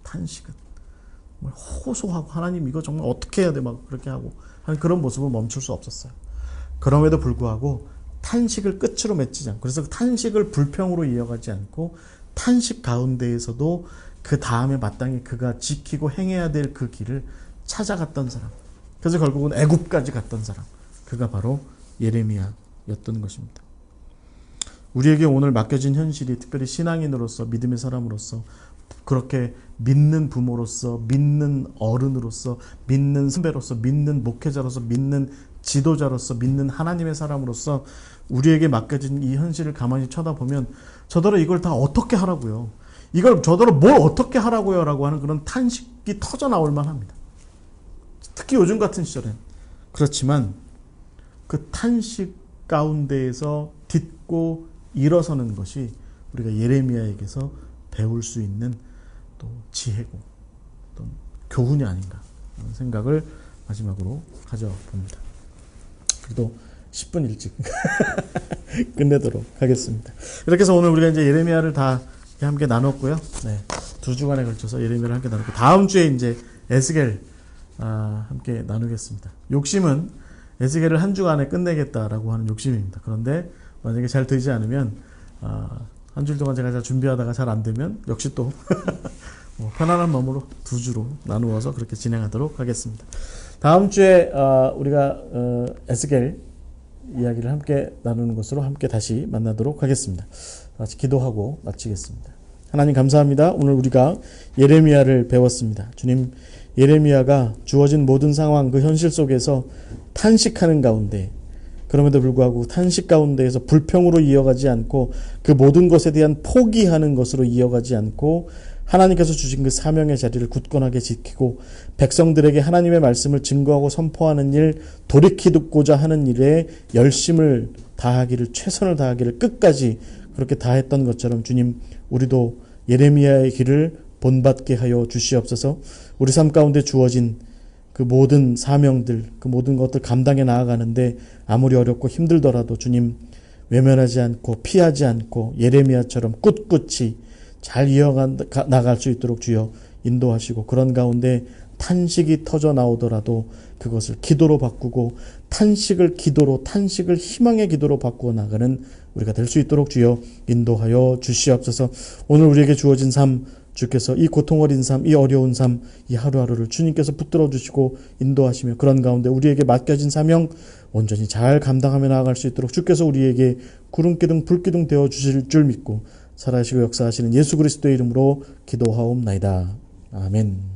탄식은 호소하고, 하나님 이거 정말 어떻게 해야 돼 막 그렇게 하고 하는 그런 모습을 멈출 수 없었어요. 그럼에도 불구하고 탄식을 끝으로 맺지 않고, 그래서 탄식을 불평으로 이어가지 않고 탄식 가운데에서도 그 다음에 마땅히 그가 지키고 행해야 될 그 길을 찾아갔던 사람, 그래서 결국은 애굽까지 갔던 사람, 그가 바로 예레미야였던 것입니다. 우리에게 오늘 맡겨진 현실이, 특별히 신앙인으로서, 믿음의 사람으로서, 그렇게 믿는 부모로서, 믿는 어른으로서, 믿는 선배로서, 믿는 목회자로서, 믿는 지도자로서, 믿는 하나님의 사람으로서 우리에게 맡겨진 이 현실을 가만히 쳐다보면, 저더러 이걸 다 어떻게 하라고요, 이걸 저더러 뭘 어떻게 하라고요 라고 하는 그런 탄식이 터져 나올 만합니다. 특히 요즘 같은 시절엔. 그렇지만 그 탄식 가운데에서 딛고 일어서는 것이 우리가 예레미야에게서 배울 수 있는 또 지혜고 또 교훈이 아닌가 하는 생각을 마지막으로 가져봅니다. 그래도 10분 일찍 끝내도록 하겠습니다. 이렇게 해서 오늘 우리가 이제 예레미야를 다 함께 나눴고요. 네, 2주간에 걸쳐서 예레미야를 함께 나눴고, 다음 주에 이제 에스겔 함께 나누겠습니다. 욕심은 에스겔을 한 주간에 끝내겠다라고 하는 욕심입니다. 그런데 만약에 잘 되지 않으면 한 주 동안 제가 잘 준비하다가 잘 안 되면 역시 또 뭐 편안한 마음으로 2주로 나누어서 그렇게 진행하도록 하겠습니다. 다음 주에 우리가 에스겔 이야기를 함께 나누는 것으로 함께 다시 만나도록 하겠습니다. 같이 기도하고 마치겠습니다. 하나님 감사합니다. 오늘 우리가 예레미야를 배웠습니다. 주님, 예레미야가 주어진 모든 상황, 그 현실 속에서 탄식하는 가운데, 그럼에도 불구하고 탄식 가운데에서 불평으로 이어가지 않고 그 모든 것에 대한 포기하는 것으로 이어가지 않고 하나님께서 주신 그 사명의 자리를 굳건하게 지키고 백성들에게 하나님의 말씀을 증거하고 선포하는 일, 돌이키고자 하는 일에 열심을 다하기를, 최선을 다하기를 끝까지 그렇게 다했던 것처럼 주님, 우리도 예레미야의 길을 본받게 하여 주시옵소서. 우리 삶 가운데 주어진 그 모든 사명들, 그 모든 것들 감당해 나아가는데 아무리 어렵고 힘들더라도 주님, 외면하지 않고 피하지 않고 예레미야처럼 꿋꿋이 잘 이어나갈 수 있도록 주여 인도하시고, 그런 가운데 탄식이 터져 나오더라도 그것을 기도로 바꾸고 탄식을 기도로, 탄식을 희망의 기도로 바꾸어 나가는 우리가 될 수 있도록 주여 인도하여 주시옵소서. 오늘 우리에게 주어진 삶, 주께서 이 고통 어린 삶, 이 어려운 삶, 이 하루하루를 주님께서 붙들어 주시고 인도하시며 그런 가운데 우리에게 맡겨진 사명 온전히 잘 감당하며 나아갈 수 있도록 주께서 우리에게 구름기둥 불기둥 되어 주실 줄 믿고 살아계시고 역사하시는 예수 그리스도의 이름으로 기도하옵나이다. 아멘.